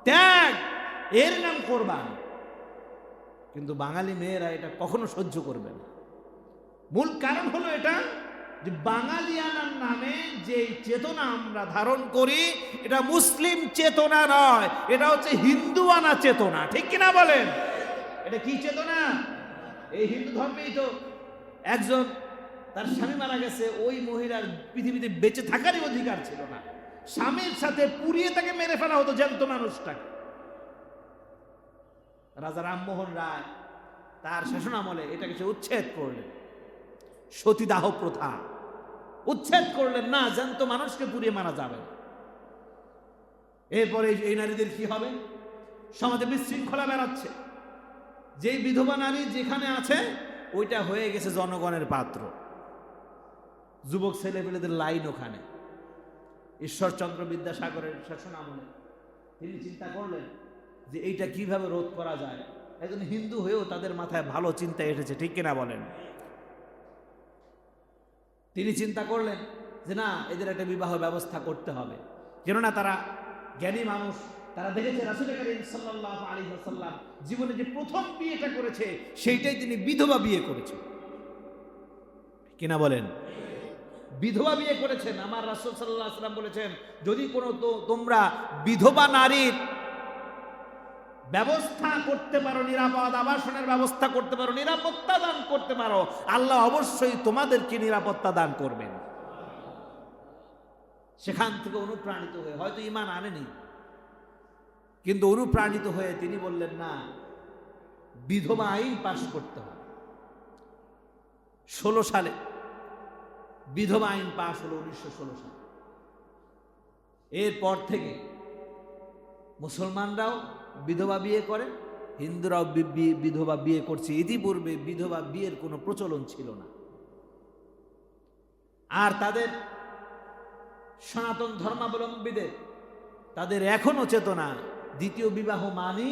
ত্যাগ, এর নাম কোরবান। কিন্তু বাঙালি মেয়েরা এটা কখনো সহ্য করবে না। মূল কারণ হলো এটা যে বাঙালিয়ানার নামে যে চেতনা আমরা ধারণ করি, এটা মুসলিম চেতনা নয়, এটা হচ্ছে হিন্দুয়ানা চেতনা, ঠিক কিনা বলেন? এটা কি চেতনা? এই হিন্দু ধর্মেই তো একজন, তার স্বামী মারা গেছে, ওই মহিলার পৃথিবীতে বেঁচে থাকারই অধিকার ছিল না, স্বামীর সাথে পুড়িয়ে তাকে মেরে ফেলা হতো জ্যান্ত মানুষটাকে। রাজা রামমোহন রায় তার শাসনামলে এটাকে সে উচ্ছেদ করলেন, সতীদাহ প্রথা উচ্ছেদ করলেন, না, জ্যান্ত মানুষকে পুড়িয়ে মারা যাবে। এরপরে এই নারীদের কি হবে? সমাজে বিশৃঙ্খলা বেড়াচ্ছে, যেই বিধবা নারী যেখানে আছে ওইটা হয়ে গেছে জনগণের পাত্র, যুবক ছেলেপেলেদের লাইন ওখানে। ঈশ্বরচন্দ্র বিদ্যাসাগরের শাসনামলে তিনি চিন্তা করলেন যে এইটা কিভাবে রোধ করা যায়। একজন হিন্দু হয়েও তাদের মাথায় ভালো চিন্তা এসেছে, ঠিক কিনা বলেন? তিনি চিন্তা করলেন যে না, এদের একটা বিবাহ ব্যবস্থা করতে হবে। কেননা তারা জ্ঞানী মানুষ, তারা দেখেছে রাসূল করিম সাল্লাল্লাহু আলাইহি ওয়াসাল্লাম জীবনে যে প্রথম বিয়েটা করেছে সেইটাই তিনি বিধবা বিয়ে করেছেন, কিনা বলেন? বিধবা বিয়ে করেছেন। আমার রাসূল সাল্লাল্লাহু আলাইহি ওয়াসাল্লাম বলেছেন, যদি কোনো তোমরা বিধবা নারীর ব্যবস্থা করতে পারো, নিরাপদ আবাসনের ব্যবস্থা করতে পারো, নিরাপত্তা দান করতে পারো, আল্লাহ অবশ্যই তোমাদেরকে নিরাপত্তা দান করবেন। সেখান থেকে অনুপ্রাণিত হয়ে, হয়তো ঈমান আনেনি, কিন্তু অনুপ্রাণিত হয়ে তিনি বললেন না, বিধবা আইন পাশ করতে হবে। 16 সালে বিধবা আইন পাশ হলো, 1916 সালে। এরপর থেকে মুসলমানরাও বিধবা বিয়ে করে, হিন্দুরাও বিধবা বিয়ে করছে। ইতিপূর্বে বিধবা বিয়ের কোনো প্রচলন ছিল না। আর তাদের সনাতন ধর্মাবলম্বীদের, তাদের এখনো চেতনা দ্বিতীয় বিবাহ মানি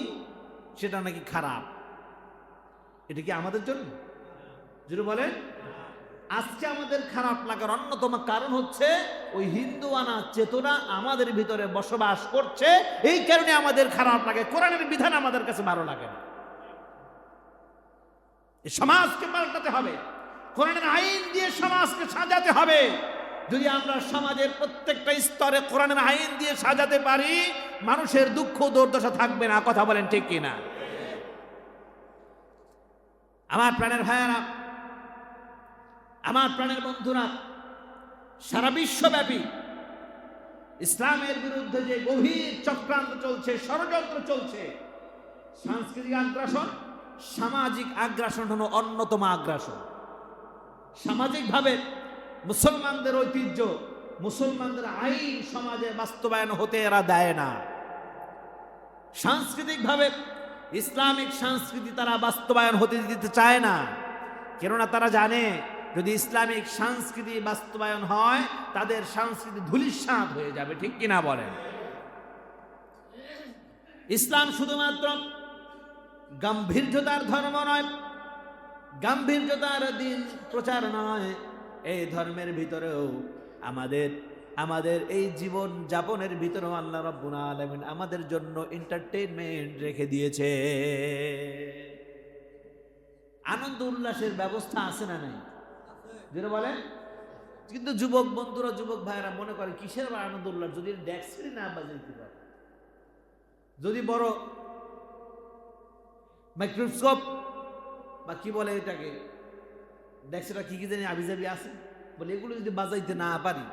সেটা নাকি খারাপ। এটা কি আমাদের জন্য? যদি বলেন, আজকে আমাদের খারাপ লাগার অন্যতম কারণ হচ্ছে ওই হিন্দুয়ানা চেতনা আমাদের ভিতরে বসবাস করছে, এই কারণে আমাদের খারাপ লাগে। কোরআনের বিধান আমাদের কাছে ভালো লাগে না। এই সমাজকে পাল্টাতে হবে, কোরআনের আইন দিয়ে সমাজকে সাজাতে হবে। যদি আমরা সমাজের প্রত্যেকটা স্তরে কোরআনের আইন দিয়ে সাজাতে পারি, মানুষের দুঃখ দুর্দশা থাকবে না। কথা বলেন ঠিক কিনা? আমার প্রাণের ভাইয়েরা, আমার প্রাণের বন্ধুরা, সারা বিশ্বব্যাপী ইসলামের বিরুদ্ধে যে গভীর চক্রান্ত চলছে, ষড়যন্ত্র চলছে, সাংস্কৃতিক আগ্রাসন, সামাজিক আগ্রাসন হলো অন্যতম আগ্রাসন। সামাজিকভাবে মুসলমানদের ঐতিহ্য, মুসলমানদের আইন সমাজে বাস্তবায়ন হতে এরা দেয় না। সাংস্কৃতিকভাবে ইসলামিক সংস্কৃতি তারা বাস্তবায়ন হতে দিতে চায় না, কেননা তারা জানে যদি ইসলামিক সংস্কৃতি বাস্তবায়ন হয় তাদের সংস্কৃতি ধূলিসাৎ হয়ে যাবে। ঠিক কিনা বলেন? ইসলাম শুধুমাত্র গাম্ভীর্যতার ধর্ম নয়, গাম্ভীর্যতার দিন প্রচার নয়। এই ধর্মের ভিতরেও আমাদের এই জীবন যাপনের ভিতরেও আল্লাহ রাব্বুল আলামিন আমাদের জন্য এন্টারটেইনমেন্ট রেখে দিয়েছে। আনন্দ উল্লাসের ব্যবস্থা আছে না নাই? যেটা বলেন, কিন্তু যুবক বন্ধুরা, যুবক ভাইয়েরা মনে করে কিসের আনন্দ উল্লাস, যদি ড্যাক্সি না বাজাইতে পারে, যদি বড় মাইক্রোস্কোপ বা কি বলে এটাকে, ড্যাক্সিটা কি কি জানি আবিজাবি আছে বলে, এগুলো যদি বাজাইতে না পারি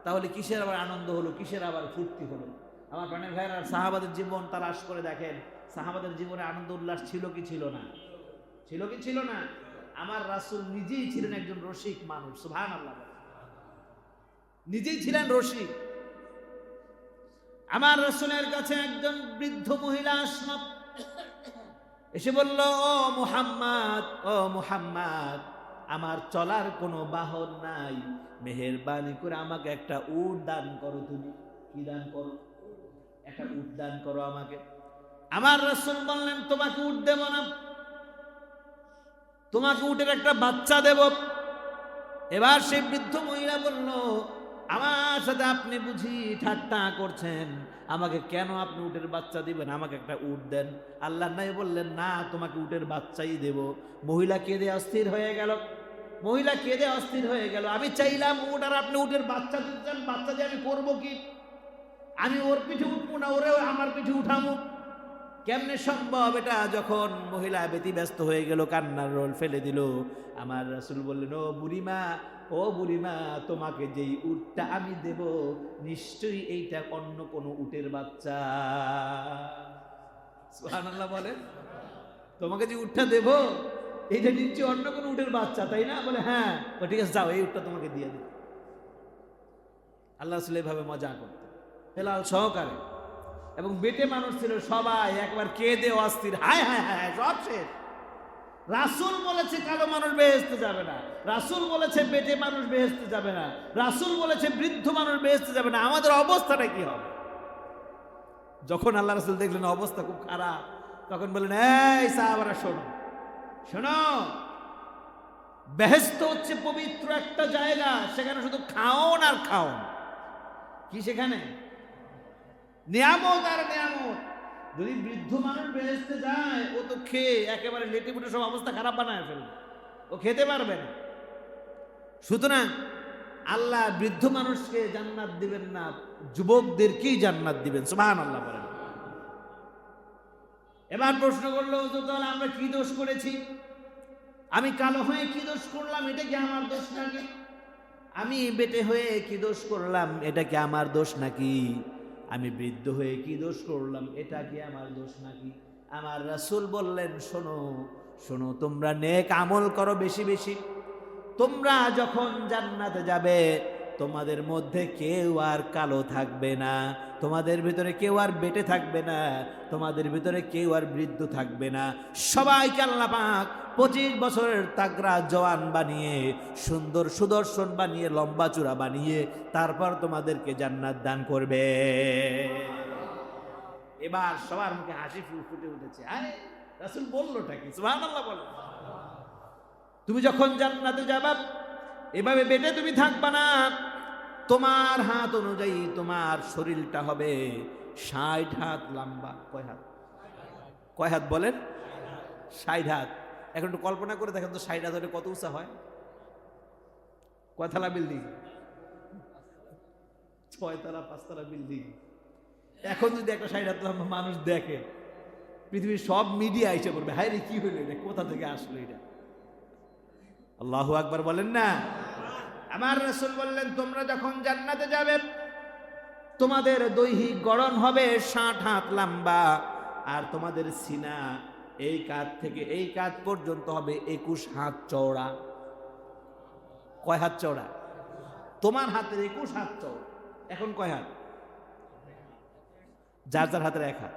তাহলে কিসের আবার আনন্দ হলো, কিসের আবার ফুর্তি হলো? আমার প্রাণের ভাইয়েরা, সাহাবাদের জীবন তালাশ করে দেখেন, সাহাবাদের জীবনে আনন্দ উল্লাস ছিল কি ছিল না? ছিল কি ছিল না? আমার রাসূল নিজেই ছিলেন একজন রসিক মানুষ, সুবহানাল্লাহ, নিজেই ছিলেন রসিক। আমার রাসূলের কাছে একজন বৃদ্ধ মহিলা আসলো, এসে বলল, ও মুহাম্মদ, ও মুহাম্মদ, আমার চলার কোনো বাহন নাই, মেহেরবানি করে আমাকে একটা উট দান করো। তুমি কি দান করো? একটা উট দান করো আমাকে। আমার রাসূল বললেন, তোমাকে উট দেব না, তোমাকে উটের একটা বাচ্চা দেব। এবার সেই বৃদ্ধ মহিলা বলল, আমার সাথে আপনি বুঝি ঠাট্টা করছেন, আমাকে কেন আপনি উটের বাচ্চা দিবেন, আমাকে একটা উট দেন। আল্লাহ নবী বললেন, না, তোমাকে উটের বাচ্চাই দেব। মহিলা কেঁদে অস্থির হয়ে গেল, মহিলা কেঁদে অস্থির হয়ে গেল। আমি চাইলাম উট, আর আপনি উটের বাচ্চা দিচ্ছেন, বাচ্চা দিয়ে আমি করবো কি? আমি ওর পিঠে উঠবো না ওরে আমার পিঠে উঠাবো? কেমনে সম্ভব এটা? যখন মহিলা ব্যতিব্যস্ত হয়ে গেল, কান্নার রোল ফেলে দিল, আমার রাসূল বললেন, ও বুড়িমা, ও বুড়িমা, তোমাকে যেই উটটা আমি দেব নিশ্চয়ই এইটা অন্য কোনো উটের বাচ্চা। সুবহানাল্লাহ বলেন, তোমাকে যে উটটা দেব এইটা নিশ্চয়ই অন্য কোনো উটের বাচ্চা, তাই না? বলে, হ্যাঁ। ঠিক আছে, যাও, এই উটটা তোমাকে দিয়ে দিই। আল্লাহ রাসূল এভাবে মজা করতেন হেলাল সহকারে, এবং বেটে মানুষ ছিল, সবাই একবার কেঁদে অস্থির, হায় হায় হায়, সব শেষ। রাসূল বলেছে কালো মানুষ বেহেশতে যাবে না, রাসূল বলেছে বেটে মানুষ বেহেশতে যাবে না, রাসূল বলেছে বৃদ্ধ মানুষ বেহেশতে যাবে না, আমাদের অবস্থাটা কি হবে? যখন আল্লাহ রাসূল দেখলেন অবস্থা খুব খারাপ, তখন বললেন, এই সাহাবারা, শোনো শোনো, বেহেশত হচ্ছে পবিত্র একটা জায়গা, সেখানে শুধু খাওন আর খাওন। কি সেখানে? নিয়ামত আর নিয়ামত। যদি বৃদ্ধ মানুষ বেহেশতে যায়, ও তো খেয়ে একেবারে লেটে পুটে সব অবস্থা খারাপ বানায় ফেলবে, ও খেতে পারবে না। সুতরাং আল্লাহ বৃদ্ধ মানুষকে জান্নাত দিবেন না, যুবকদেরকেই জান্নাত দিবেন। সুবহানাল্লাহ বলেন। এবার প্রশ্ন করলো, তাহলে আমরা কি দোষ করেছি? আমি কালো হয়ে কি দোষ করলাম, এটা কি আমার দোষ নাকি? আমি বেটে হয়ে কি দোষ করলাম, এটা কি আমার দোষ নাকি? আমি বৃদ্ধ হয়ে কি দোষ করলাম, এটা কি আমার দোষ নাকি? আমার রাসূল বললেন, শোনো শোনো, তোমরা নেক আমল করো বেশি বেশি। তোমরা যখন জান্নাতে যাবে, তোমাদের মধ্যে কেউ আর কালো থাকবে না, তোমাদের ভিতরে কেউ আর বেটে থাকবে না, তোমাদের ভিতরে কেউ আর বৃদ্ধ থাকবে না। সবাইকে আল্লাহ পাক 25 বছরের তাগড়া জওয়ান বানিয়ে, সুন্দর সুদর্শন বানিয়ে, লম্বা চূড়া বানিয়ে, তারপর তোমাদেরকে জান্নাত দান করবে। এবার সবার মুখে হাসি ফুটে উঠেছে। আরে রাসূল বললোটা কি? সুবহানাল্লাহ বলো। তুমি যখন জান্নাতে যাবা, এভাবে বেটে তুমি থাকবা না। তোমার হাত অনুযায়ী তোমার শরীরটা হবে 60 হাত লম্বা। কয় হাত? কয় হাত বলেন? 60 হাত। এখন একটু কল্পনা করে দেখেন তো, 60 হাত হলে কত উঁচা হয়? কয়তলা বিল্ডিং? 6 তলা 5 তলা বিল্ডিং। এখন যদি একটা 60 হাত লম্বা মানুষ দেখে, পৃথিবীর সব মিডিয়া এসে বলবে, হায় রে কি হইলো এটা, কোথা থেকে আসলো এটা? আল্লাহু আকবার বলেন না? আমার রাসূল বললেন, তোমরা যখন জান্নাতে যাবে, তোমাদের দৈহিক গড়ন হবে 60 হাত লম্বা, আর তোমাদের সিনা এই কাঁধ থেকে এই কাঁধ পর্যন্ত হবে 21 হাত চওড়া। কয় হাত চওড়া? তোমার হাতের 21 হাত চওড়া। এখন কয় হাত? যার যার হাতের 1 হাত,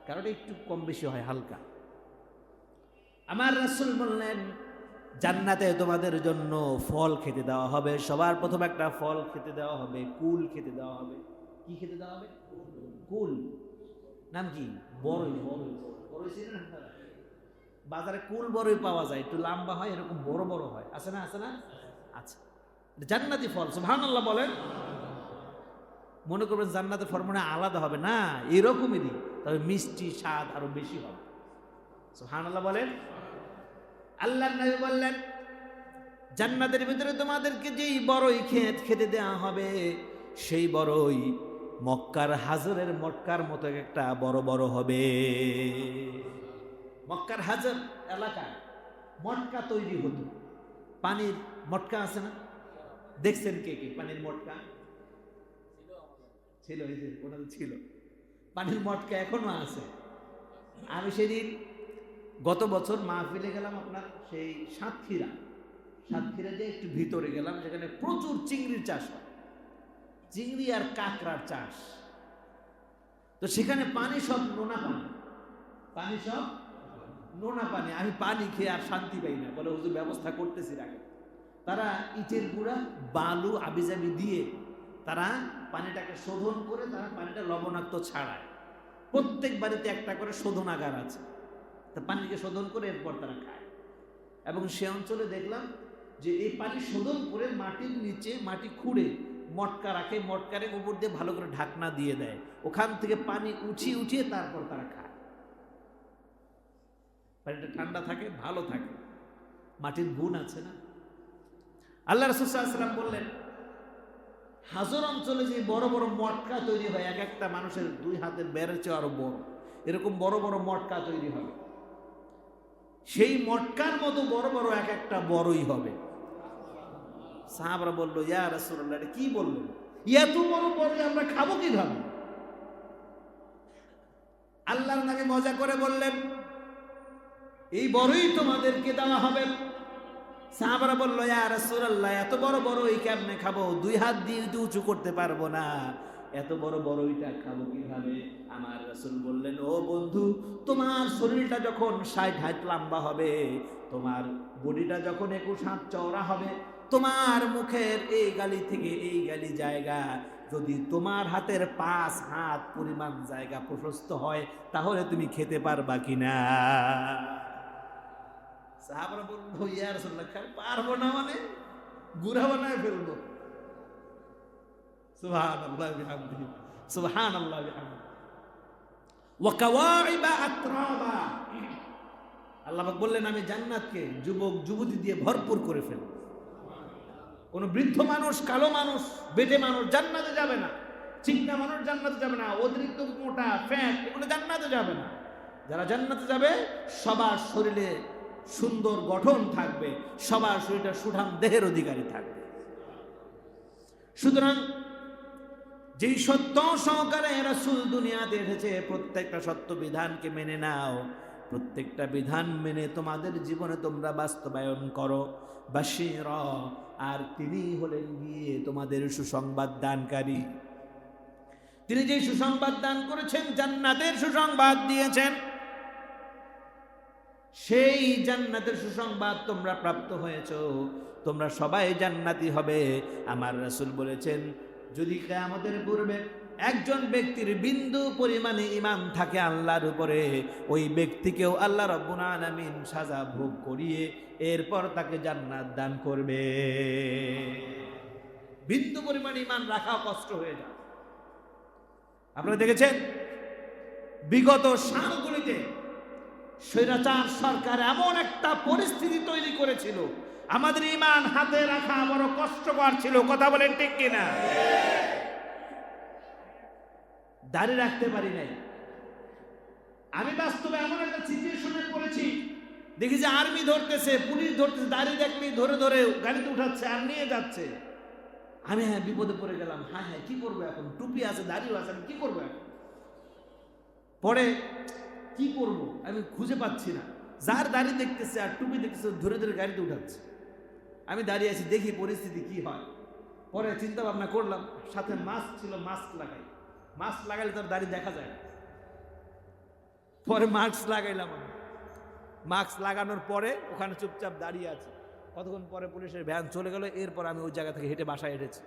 কারণ একটু কম বেশি হয়, হালকা। আমার রাসূল বললেন, জান্নাতে তোমাদের জন্য ফল খেতে দেওয়া হবে। সবার প্রথম একটা ফল খেতে দেওয়া হবে, কুল খেতে দেওয়া হবে। কি খেতে দেওয়া হবে? কুল। নাম কি? বড়ই। বড়ই চিনেন আপনারা? বাজারে কুল বড়ই পাওয়া যায়, একটু লম্বা হয়, এরকম বড় বড় হয়, আছে না? আছে না? আচ্ছা, জান্নাতি ফল। সুবহানাল্লাহ বলেন। মনে করবেন জান্নাতের ফল মনে আলাদা হবে না, এরকমেরই, তবে মিষ্টি স্বাদ আরো বেশি হবে। সুবহানাল্লাহ বলেন। আল্লাহর নবী বললেন, জান্নাতের ভিতরে তোমাদেরকে যেই বড়ই খেতে দেওয়া হবে, সেই বড়ই মক্কার হাজরের মটকার মতো একটা বড় বড় হবে। মক্কার হাজর এলাকায় মটকা তৈরি হতো, পানির মটকা আছে না? দেখছেন কে কে পানির মটকা? ছিল, এই যে ওটা ছিল পানির মটকা, এখনো আছে। আমি সেদিন গত বছর মাহফিলে গেলাম আপনার সেই সাতক্ষীরা যে একটু ভিতরে গেলাম, যেখানে প্রচুর চিংড়ির চাষ হয়, চিংড়ি আর কাঁকড়ার চাষ। তো সেখানে পানি সব নোনা পানি সব নোনা পানি। আমি পানি খেয়ে আর শান্তি পাই না, বলে হুজুর ব্যবস্থা করতেছি রাখে। তারা ইটের গুঁড়া, বালু, আবিজাবি দিয়ে তারা পানিটাকে শোধন করে তারা পানিটা লবণাক্ত ছাড়ায়। প্রত্যেক বাড়িতে একটা করে শোধনাগার আছে, তা পানিকে শোধন করে এরপর তারা খায়। এবং সে অঞ্চলে দেখলাম যে এই পানি শোধন করে মাটির নিচে মাটি খুঁড়ে মটকা রাখে, মটকার উপর দিয়ে ভালো করে ঢাকনা দিয়ে দেয়, ওখান থেকে পানি উঠিয়ে তারপর তারা খায়। পানিটা ঠান্ডা থাকে, ভালো থাকে, মাটির গুণ আছে না। আল্লাহ রাসূল সাল্লাল্লাহু আলাইহি ওয়াসাল্লাম বললেন, হাজর অঞ্চলে যে বড় বড় মটকা তৈরি হয়, এক একটা মানুষের 2 হাতের বেড়ের চেয়ে আরো বড়, এরকম বড় বড় মটকা তৈরি হবে। সেই মটকার মতো বড় বড় এক একটা বড়ই হবে। সাহাবারা বলল, ইয়া রাসূলুল্লাহ, এটা কি বললেন? এত বড় বড়ই আমরা খাবো কিভাবে? আল্লাহর নবী মজা করে বললেন, এই বড়ই তোমাদেরকে দেওয়া হবে। সাহাবারা বলল, ইয়া রাসূলুল্লাহ, এত বড় বড়ই কেমনে খাবো? 2 হাত দিয়ে উঁচু করতে পারবো না, এত বড় বড়ইটা খাবো কিভাবে? আমার রাসূল বললেন, ও বন্ধু, তোমার শরীরটা যখন 60 হাত লম্বা হবে, তোমার বডিটা যখন 21 হাত চওড়া হবে, তোমার মুখের এই গালি থেকে এই গালি জায়গা যদি তোমার হাতের 5 হাত পরিমাণ জায়গা প্রশস্ত হয়, তাহলে তুমি খেতে পারবা কিনা? সাহাবারা বলল, ইয়া রাসূলুল্লাহ, পারবো না মানে গুড়া বানায় ফেলবো। সুবহানাল্লাহ বিহামদিহি, সুবহানাল্লাহ বিহামদিহি। ওয়া কাওয়াইবা আতরাবা। আল্লাহ পাক বললেন, আমি জান্নাতকে যুবক যুবতী দিয়ে ভরপুর করে ফেলব। কোন বৃদ্ধ মানুষ, কালো মানুষ, বেটে মানুষ জান্নাতে যাবে না, চিকনা মানুষ জান্নাতে যাবে না, অতিরিক্ত মোটা ফ্যাট এগুলো জান্নাতে যাবে না। যারা জান্নাতে যাবে সবার শরীরে সুন্দর গঠন থাকবে, সবার শরীরটা সুঠাম দেহের অধিকারী থাকবে। সুতরাং যেই সত্য সহকারে রাসূল দুনিয়াতে এসেছে, প্রত্যেকটা সত্য বিধানকে মেনে নাও, প্রত্যেকটা বিধান মেনে তোমাদের জীবনে তোমরা বাস্তবায়ন করো। বাশীরা, আর তিনি হলেন গিয়ে তোমাদের সুসংবাদ দানকারী। তিনি যে সুসংবাদ দান করেছেন, জান্নাতের সুসংবাদ দিয়েছেন, সেই জান্নাতের সুসংবাদ তোমরা প্রাপ্ত হয়েছো, তোমরা সবাই জান্নাতি হবে। আমার রাসূল বলেছেন, যদি কিয়ামতের পূর্বে একজন ব্যক্তির বিন্দু পরিমাণে ঈমান থাকে আল্লাহর উপরে, ওই ব্যক্তিকেও আল্লাহ রাব্বুল আলামিন সাজা ভোগ করিয়ে এরপর তাকে জান্নাত দান করবে। বিন্দু পরিমাণ ঈমান রাখা কষ্ট হয়ে যায়। আপনারা দেখেছেন বিগত সালগুলিতে স্বৈরাচার সরকার এমন একটা পরিস্থিতি তৈরি করেছিল, আমাদের ঈমান হাতে রাখা বড় কষ্টকর ছিল। কথা বলেন ঠিক কিনা? দাড়ি রাখতে পারি নাই। আমি বাস্তবে এমন একটা সিচুয়েশনে পড়েছি, দেখি যে আর্মি ধরতেছে, পুলিশ ধরতেছে, দাড়ি দেখলেই ধরে ধরে গাড়িতে উঠাচ্ছে আর নিয়ে যাচ্ছে। আমি বিপদে পড়ে গেলাম। হ্যাঁ কি করবো এখন? টুপি আছে, দাড়িও আছে, আমি কি করবো এখন? পরে কি করব আমি খুঁজে পাচ্ছি না। যার দাড়ি দেখতেছে আর টুপি দেখতেছে ধরে ধরে গাড়িতে উঠাচ্ছে। আমি দাঁড়িয়ে আছি, দেখি পরিস্থিতি কি হয়। পরে চিন্তা ভাবনা করলাম, সাথে মাস্ক ছিল, মাস্ক লাগাই, মাস্ক লাগাইলে তার দাড়ি দেখা যায় না। পরে মাস্ক লাগাইলাম আমি। মাস্ক লাগানোর পরে ওখানে চুপচাপ দাঁড়িয়ে আছে। কতক্ষণ পরে পুলিশের ভ্যান চলে গেল, এরপর আমি ওই জায়গা থেকে হেঁটে বাসায় হেঁটেছি।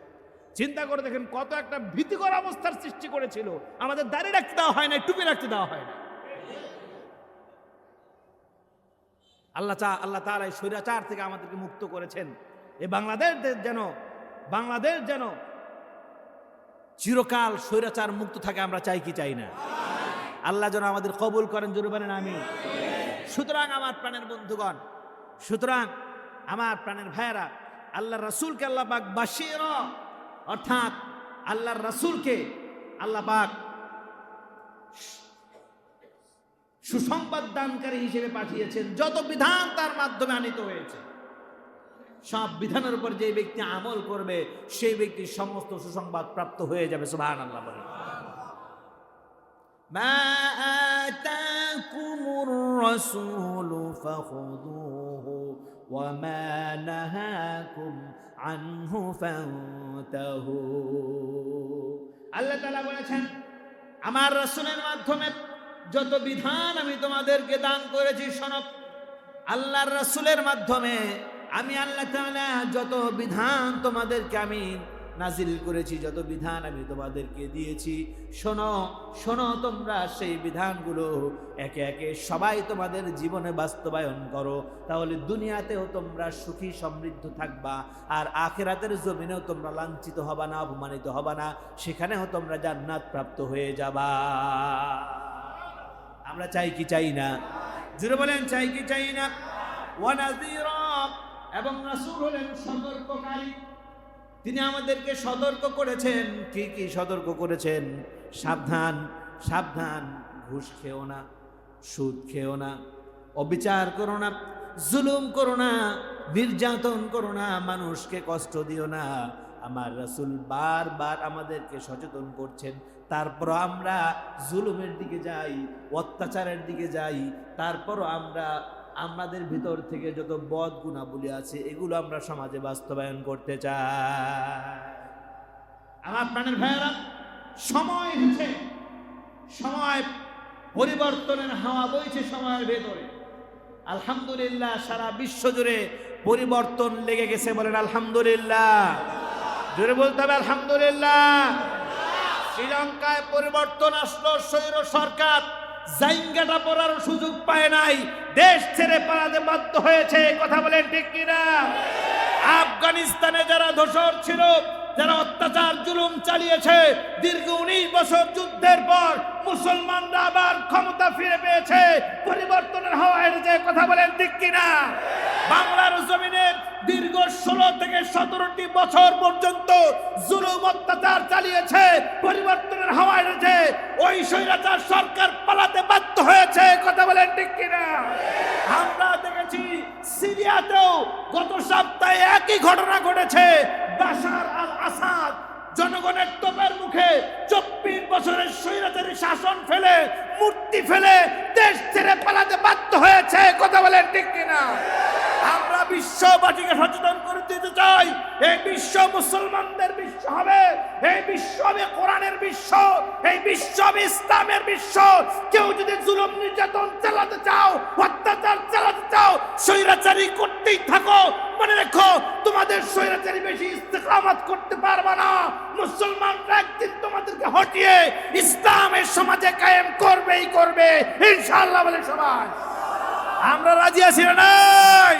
চিন্তা করে দেখেন কত একটা ভীতিকর অবস্থার সৃষ্টি করেছিল। আমাদের দাড়ি রাখতে দেওয়া হয় না, টুপি রাখতে দেওয়া হয় না। আল্লাহ তাআলা এই স্বৈরাচার থেকে আমাদেরকে মুক্ত করেছেন। এই বাংলাদেশ যেন চিরকাল স্বৈরাচার মুক্ত থাকে, আমরা চাই কি চাই না? আল্লাহ যেন আমাদের কবুল করেন, জোরে বলেন আমিন। সুতরাং আমার প্রাণের বন্ধুগণ, সুতরাং আমার প্রাণের ভাইয়েরা, আল্লাহর রাসূলকে আল্লাহ পাক বাশীর, অর্থাৎ আল্লাহর রাসূলকে আল্লাহ পাক সুসংবাদ দানকারী হিসেবে পাঠিয়েছেন। যত বিধান তার মাধ্যমে আনিত হয়েছে, সব বিধানের উপর যে ব্যক্তি আমল করবে সেই ব্যক্তি সমস্ত সুসংবাদ প্রাপ্ত হয়ে যাবে। সুবহানাল্লাহ বলেন। মা আতাকুমুর রাসূলু ফাখুযুহু ওয়া মা নাহাকুম আনহু ফান্তাহু। আল্লাহ তাআলা বলেছেন, আমার রাসূলের মাধ্যমে যত বিধান আমি তোমাদেরকে দান করেছি শোনো। আল্লাহর রাসূলের মাধ্যমে আমি আল্লাহ তাআলা যত বিধান তোমাদেরকে আমি নাজিল করেছি, যত বিধান আমি তোমাদেরকে দিয়েছি, শোনো শোনো, তোমরা সেই বিধানগুলো একে একে সবাই তোমাদের জীবনে বাস্তবায়ন করো। তাহলে দুনিয়াতেও তোমরা সুখী সমৃদ্ধ থাকবা, আর আখিরাতের জমিনেও তোমরা লাঞ্ছিত হবা না, অপমানিত হবা না, সেখানেও তোমরা জান্নাত প্রাপ্ত হয়ে যাবা। আমরা চাই কি চাই না? জোরে বলেন, চাই কি চাই না? ওয়া নাযীরা, এবং রাসূল হলেন সতর্ককারী। তিনি আমাদেরকে সতর্ক করেছেন। কি কি সতর্ক করেছেন? সাবধান সাবধান, ঘুষ খেও না, সুদ খেও না, অবিচার করো না, জুলুম করো না, নির্যাতন করো না, মানুষকে কষ্ট দিও না। আমার রাসূল বারবার আমাদেরকে সচেতন করছেন, তারপর আমরা জুলুমের দিকে যাই, অত্যাচারের দিকে যাই, তারপরও আমাদের ভিতর থেকে যত বদ গুণাবলী আছে এগুলো আমরা সমাজে বাস্তবায়ন করতে চাই। আমার প্রাণের ভাইয়েরা, সময় হচ্ছে, সময় পরিবর্তনের হাওয়া বইছে সময়ের ভেতরে। আলহামদুলিল্লাহ, সারা বিশ্ব জুড়ে পরিবর্তন লেগে গেছে, বলেন আলহামদুলিল্লাহ। জোরে বলতে হবে আলহামদুলিল্লাহ। শ্রীলঙ্কায় পরিবর্তন আসলো, স্বৈর সরকার জাইঙ্গাটা পড়ার সুযোগ পায় নাই, দেশ ছেড়ে পালাতে বাধ্য হয়েছে। কথা বলেন ঠিক কিনা? আফগানিস্তানে যারা দোসর ছিল, যারা অত্যাচার জুলুম চালিয়েছে, দীর্ঘ 19 বছর যুদ্ধের পর মুসলমানরা আবার ক্ষমতা ফিরে পেয়েছে, পরিবর্তনের হাওয়া এসেছে। কথা বলেন ঠিক কিনা? বাংলার জমিনে দীর্ঘ 16 থেকে 17টি বছর পর্যন্ত জুলুম অত্যাচার চালিয়েছে, পরিবর্তনের হাওয়া এসেছে, ওই স্বৈরাচার সরকার পালাতে বাধ্য হয়েছে। কথা বলেন ঠিক কিনা? আমরা দেখেছি সিরিয়াতেও গত সপ্তাহে একই ঘটনা ঘটেছে। বাশার আল আসাদ জনগণের তোপের মুখে 24 বছরের স্বৈরাচারী শাসন ফেলে, মূর্তি ফেলে দেশ ছেড়ে পালাতে বাধ্য হয়েছে। কথা বলেন ঠিক কিনা? আমরা বিশ্ববাসীকে সচেতন করে দিতে চাই, এই বিশ্ব মুসলমানদের বিশ্ব হবে, এই বিশ্ব হবে কোরআনের বিশ্ব, এই বিশ্ব হবে ইসলামের বিশ্ব। কেউ যদি জুলুম নির্যাতন চালাতে চাও, অত্যাচার চালাতে চাও, স্বৈরাচারী করতেই থাকো, মনে রেখো তোমাদের স্বৈরাচারী বেশি ইস্তেকামত করতে পারবে না। মুসলমানরা একদিন তোমাদেরকে হটিয়ে ইসলামের সমাজে কায়েম করবেই করবে ইনশাআল্লাহ। বলে সবাই আমরা রাজি আছি না নাই?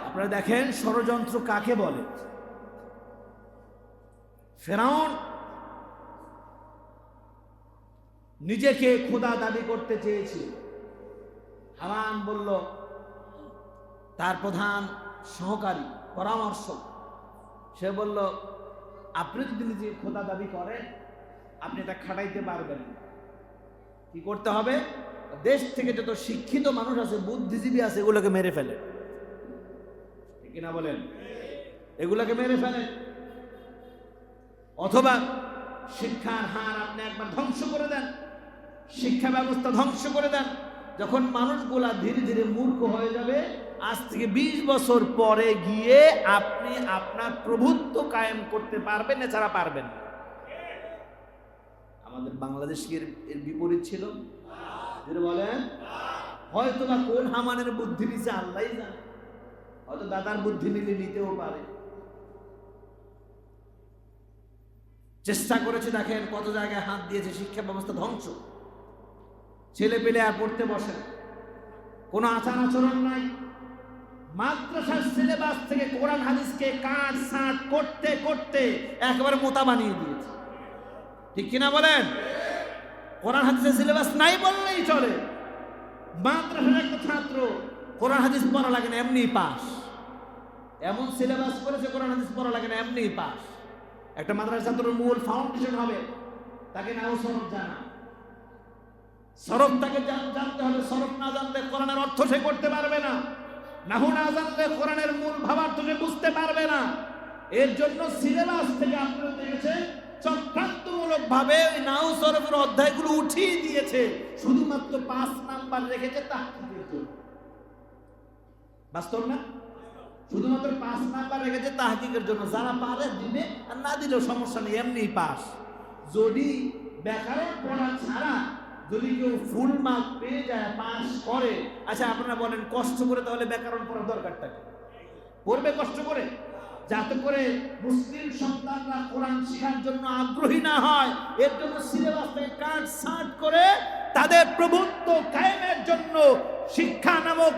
আপনারা দেখেন ষড়যন্ত্র কাকে বলে। ফেরাউন নিজেকে খোদা দাবি করতে চেয়েছিল। হামান বলল, তার প্রধান সহকারী পরামর্শক, সে বলল, আপনি যদি নিজে খোদা দাবি করেন, আপনি এটা খাটাইতে পারবেন। কি করতে হবে? দেশ থেকে যত শিক্ষিত মানুষ আছে, বুদ্ধিজীবী আছে, এগুলোকে মেরে ফেলে, ঠিক কিনা বলেন? এগুলোকে মেরে ফেলে। অথবা শিক্ষার হার আপনি একবার ধ্বংস করে দেন, শিক্ষা ব্যবস্থা ধ্বংস করে দেন। যখন মানুষগুলা ধীরে ধীরে মূর্খ হয়ে যাবে, আজ থেকে 20 বছর পরে গিয়ে আপনি আপনার প্রভুত্ব কায়েম করতে পারবেন, এছাড়া পারবেন না। আমাদের বাংলাদেশ এর বিপরীত ছিল, যেটা বলেন, হয়তো বা কোন হামানের বুদ্ধি নিছে আল্লাহই জানে, হয়তো দাদার বুদ্ধি নিলে নিতেও পারে। চেষ্টা করেছে, দেখেন কত জায়গায় হাত দিয়েছে, শিক্ষা ব্যবস্থা ধ্বংস। ছেলে পেলে আর পড়তে বসে না, কোনো আচার আচরণ নাই। মাদ্রাসার সিলেবাস থেকে কোরআন হাদিসকে কাট ছাঁট করতে করতে একেবারে মোতা বানিয়ে দিয়েছে, ঠিক কিনা বলেন? কোরআন হাদিসের সিলেবাস নাই বললেই চলে। মাদ্রাসার একটা ছাত্র কোরআন হাদিস পড়া লাগে না, এমনি পাস। এমন সিলেবাস করেছে, কোরআন হাদিস পড়া লাগে না, এমনি পাস। একটা মাদ্রাসা ছাত্রের মূল ফাউন্ডেশন হবে, তাকে নাও সরফ জানা, সরফ তাকে জানতে হবে। সরফ না জানলে কোরআনের অর্থ সে করতে পারবে না, নাহু না জানলে কোরআনের মূল ভাবার্থ সে বুঝতে পারবে না। এর জন্য সিলেবাস থেকে আপনারা দেখেছেন চক্রান্তমূলক ভাবে নাহু সরফের অধ্যায়গুলো উঠিয়ে দিয়েছে, শুধুমাত্র 5 নাম্বার রেখেছে তাহকিকের জন্য। বাস্তব না? শুধুমাত্র 5 নাম্বার রেখেছে তাহকিকের জন্য। যারা পারে দিবে, আর না দিলেও সমস্যা নেই, এমনি পাস। যদি ব্যাকরণ পড়া ছাড়া যদি কেউ ফুল মার্ক পেয়ে যায়, পাস করে, আচ্ছা আপনারা বলেন কষ্ট করে তাহলে ব্যাকরণ পড়ার দরকারটা কি? পড়বে কষ্ট করে, যাতে করে মুসলিম সন্তানরা কোরআন শেখার জন্য আগ্রহী না হয়। এর জন্য সিলেবাস থেকে কাট ছাঁট করে তাদের প্রভুত্ব কায়েমের জন্য শিক্ষা নামক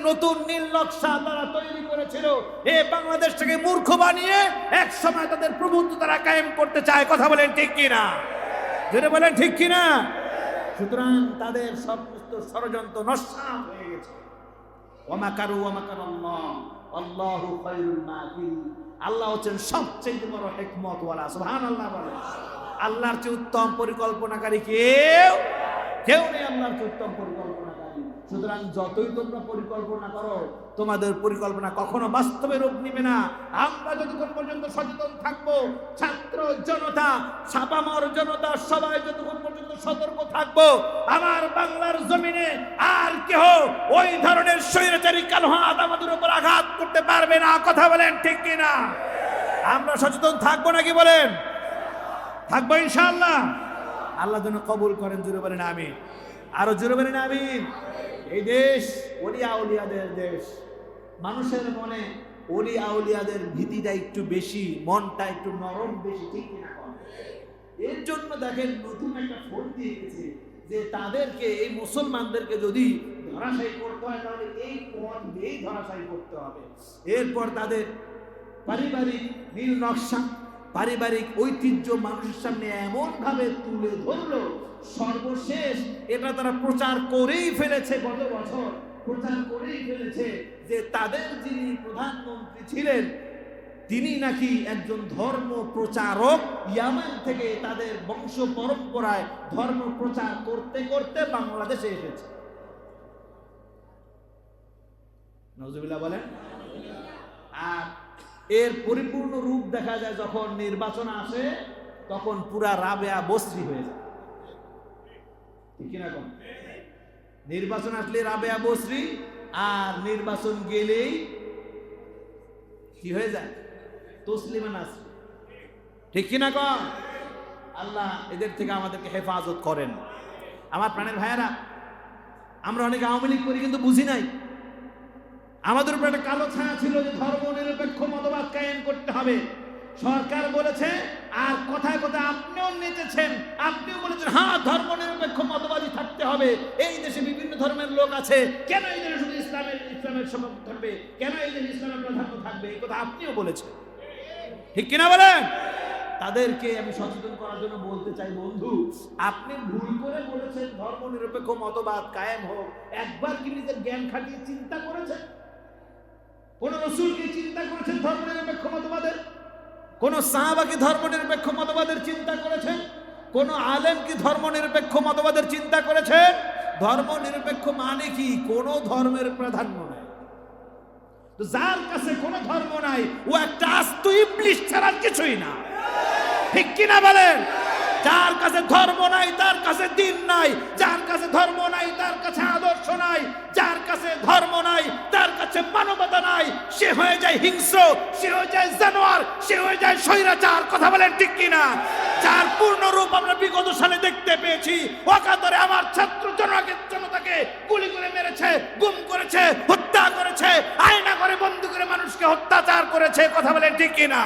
নতুন নীল নকশা তারা তৈরি করেছিল। এই বাংলাদেশটাকে মূর্খ বানিয়ে এক সময় তাদের প্রভুত্ব তারা কায়েম করতে চায়। কথা বলেন ঠিক কিনা? যেটা বলেন ঠিক কিনা? সুতরাং তাদের সমস্ত ষড়যন্ত্র নস্যাৎ হয়ে গেছে। ওয়ামাকারু ওয়ামাকারাল্লাহ আল্লাহু খায়রুল মাকিরিন। আল্লাহ হচ্ছেন সবচেয়ে বড় হিকমত ওয়ালা। সুবহানাল্লাহ বলেন। আল্লাহর চেয়ে উত্তম পরিকল্পনাকারী কেউ নেই, আল্লাহর চেয়ে উত্তম পরিকল্পনাকারী। সুতরাং যতই তোমরা পরিকল্পনা করো, তোমাদের পরিকল্পনা কখনো বাস্তবে রূপ নিবে না। আমরা যতক্ষণ পর্যন্ত সচেতন থাকবো, ছাত্র জনতা, ছাপামার জনতা, সবাই যতক্ষণ পর্যন্ত সতর্ক থাকবো, আমার বাংলার জমিনে আর কেহ ওই ধরনের স্বৈরাচারী কালো হাত আমাদের উপর আঘাত করতে পারবে না। কথা বলেন ঠিক কিনা? আমরা সচেতন থাকবো নাকি বলেন? থাকবো ইনশাআল্লাহ। আল্লাহ যেন কবুল করেন। জোরে বলেন আমিন। আরো জোরে বলেন আমিন। এই দেশ ওলি আউলিয়াদের দেশ। মানুষের মনে ওলি আউলিয়াদের ভীতিটা একটু বেশি, মনটা একটু নরম বেশি, ঠিক কিনা? এর জন্য দেখেন নতুন একটা ফোন দিয়ে গেছে যে তাদেরকে, এই মুসলমানদেরকে যদি ধরাশায়ী করতে হয় তাহলে এই পথ দিয়েই ধরাশায়ী করতে হবে। এরপর তাদের পারিবারিক নীল নকশা, পারিবারিক ঐতিহ্য মানুষের সামনে এমন ভাবে তুলে ধরলো, সর্বশেষ এটা তারা প্রচার করেই ফেলেছে। গত বছর প্রচার করেই ফেলেছে যে তাদের যিনি প্রধানমন্ত্রী ছিলেন তিনি নাকি একজন ধর্ম প্রচারক, ইয়ামান থেকে তাদের বংশ পরম্পরায় ধর্ম প্রচার করতে করতে বাংলাদেশে এসেছে। নাউজুবিল্লাহ বলেন। আর এর পরিপূর্ণ রূপ দেখা যায় যখন নির্বাচন আসে, তখন পুরা রাবেয়া বসরি হয়ে যায়, ঠিক কিনা? নির্বাচন আসলে রাবেয়া বসরি, আর নির্বাচন গেলেই কি হয়ে যায়? তসলিমা নাসরিন, ঠিক কিনা? আল্লাহ এদের থেকে আমাদেরকে হেফাজত করেন। আমার প্রাণের ভাইয়েরা, আমরা অনেক আওয়ামী লীগ করি কিন্তু বুঝি নাই। আমাদের উপর একটা কালো ছায়া ছিল যে ধর্ম নিরপেক্ষ মতবাদ কায়েম করতে হবে। সরকার বলেছে, আর কথায় কথায় আপনিও নেচেছেন, আপনিও বলেছেন হ্যাঁ ধর্ম নিরপেক্ষ মতবাদই থাকতে হবে। এই দেশে বিভিন্ন ধর্মের লোক আছে, কেন এই দেশে শুধু ইসলামের সমর্থন থাকবে? কেন এই দেশে ইসলামের প্রাধান্য থাকবে? এই কথা আপনিও বলেছেন, ঠিক কিনা বলেন? তাদেরকে আমি সচেতন করার জন্য বলতে চাই, বন্ধু আপনি ভুল করে বলেছেন ধর্ম নিরপেক্ষ মতবাদ কায়েম হোক। একবার কি নিজের জ্ঞান খাটিয়ে চিন্তা করেছেন? কোন রাসূল কি চিন্তা করেছেন ধর্ম নিরপেক্ষ মতবাদের? কোন সাহাবা কি ধর্ম নিরপেক্ষ মতবাদের চিন্তা করেছেন? কোন আলেম কি ধর্ম নিরপেক্ষ মতবাদের চিন্তা করেছেন? ধর্ম নিরপেক্ষ মানে কি? কোনো ধর্মের প্রাধান্য নাই। তো যার কাছে কোনো ধর্ম নাই ও একটা আস্ত ইবলিশ ছাড়া কিছুই না, ঠিক কিনা বলেন? যার কাছে ধর্ম নাই তার কাছে দিন নাই, যার কাছে ধর্ম নাই তার কাছে আদর্শ নাই, যার কাছে ধর্ম নাই তার কাছে মানবতা নাই, সে হয়ে যায় হিংস্র, সে হয়ে যায় জানোয়ার, সে হয়ে যায় স্বৈরাচার। কথা বলেন ঠিক কিনা? যার পূর্ণ রূপ আমরা বিগত সালে দেখতে পেয়েছি। অকাতরে আমার ছাত্র জনতাকে গুলি করে মেরেছে, গুম করেছে, হত্যা করেছে, আয়না করে বন্দী করে মানুষকে অত্যাচার করেছে। কথা বলেন ঠিক কিনা?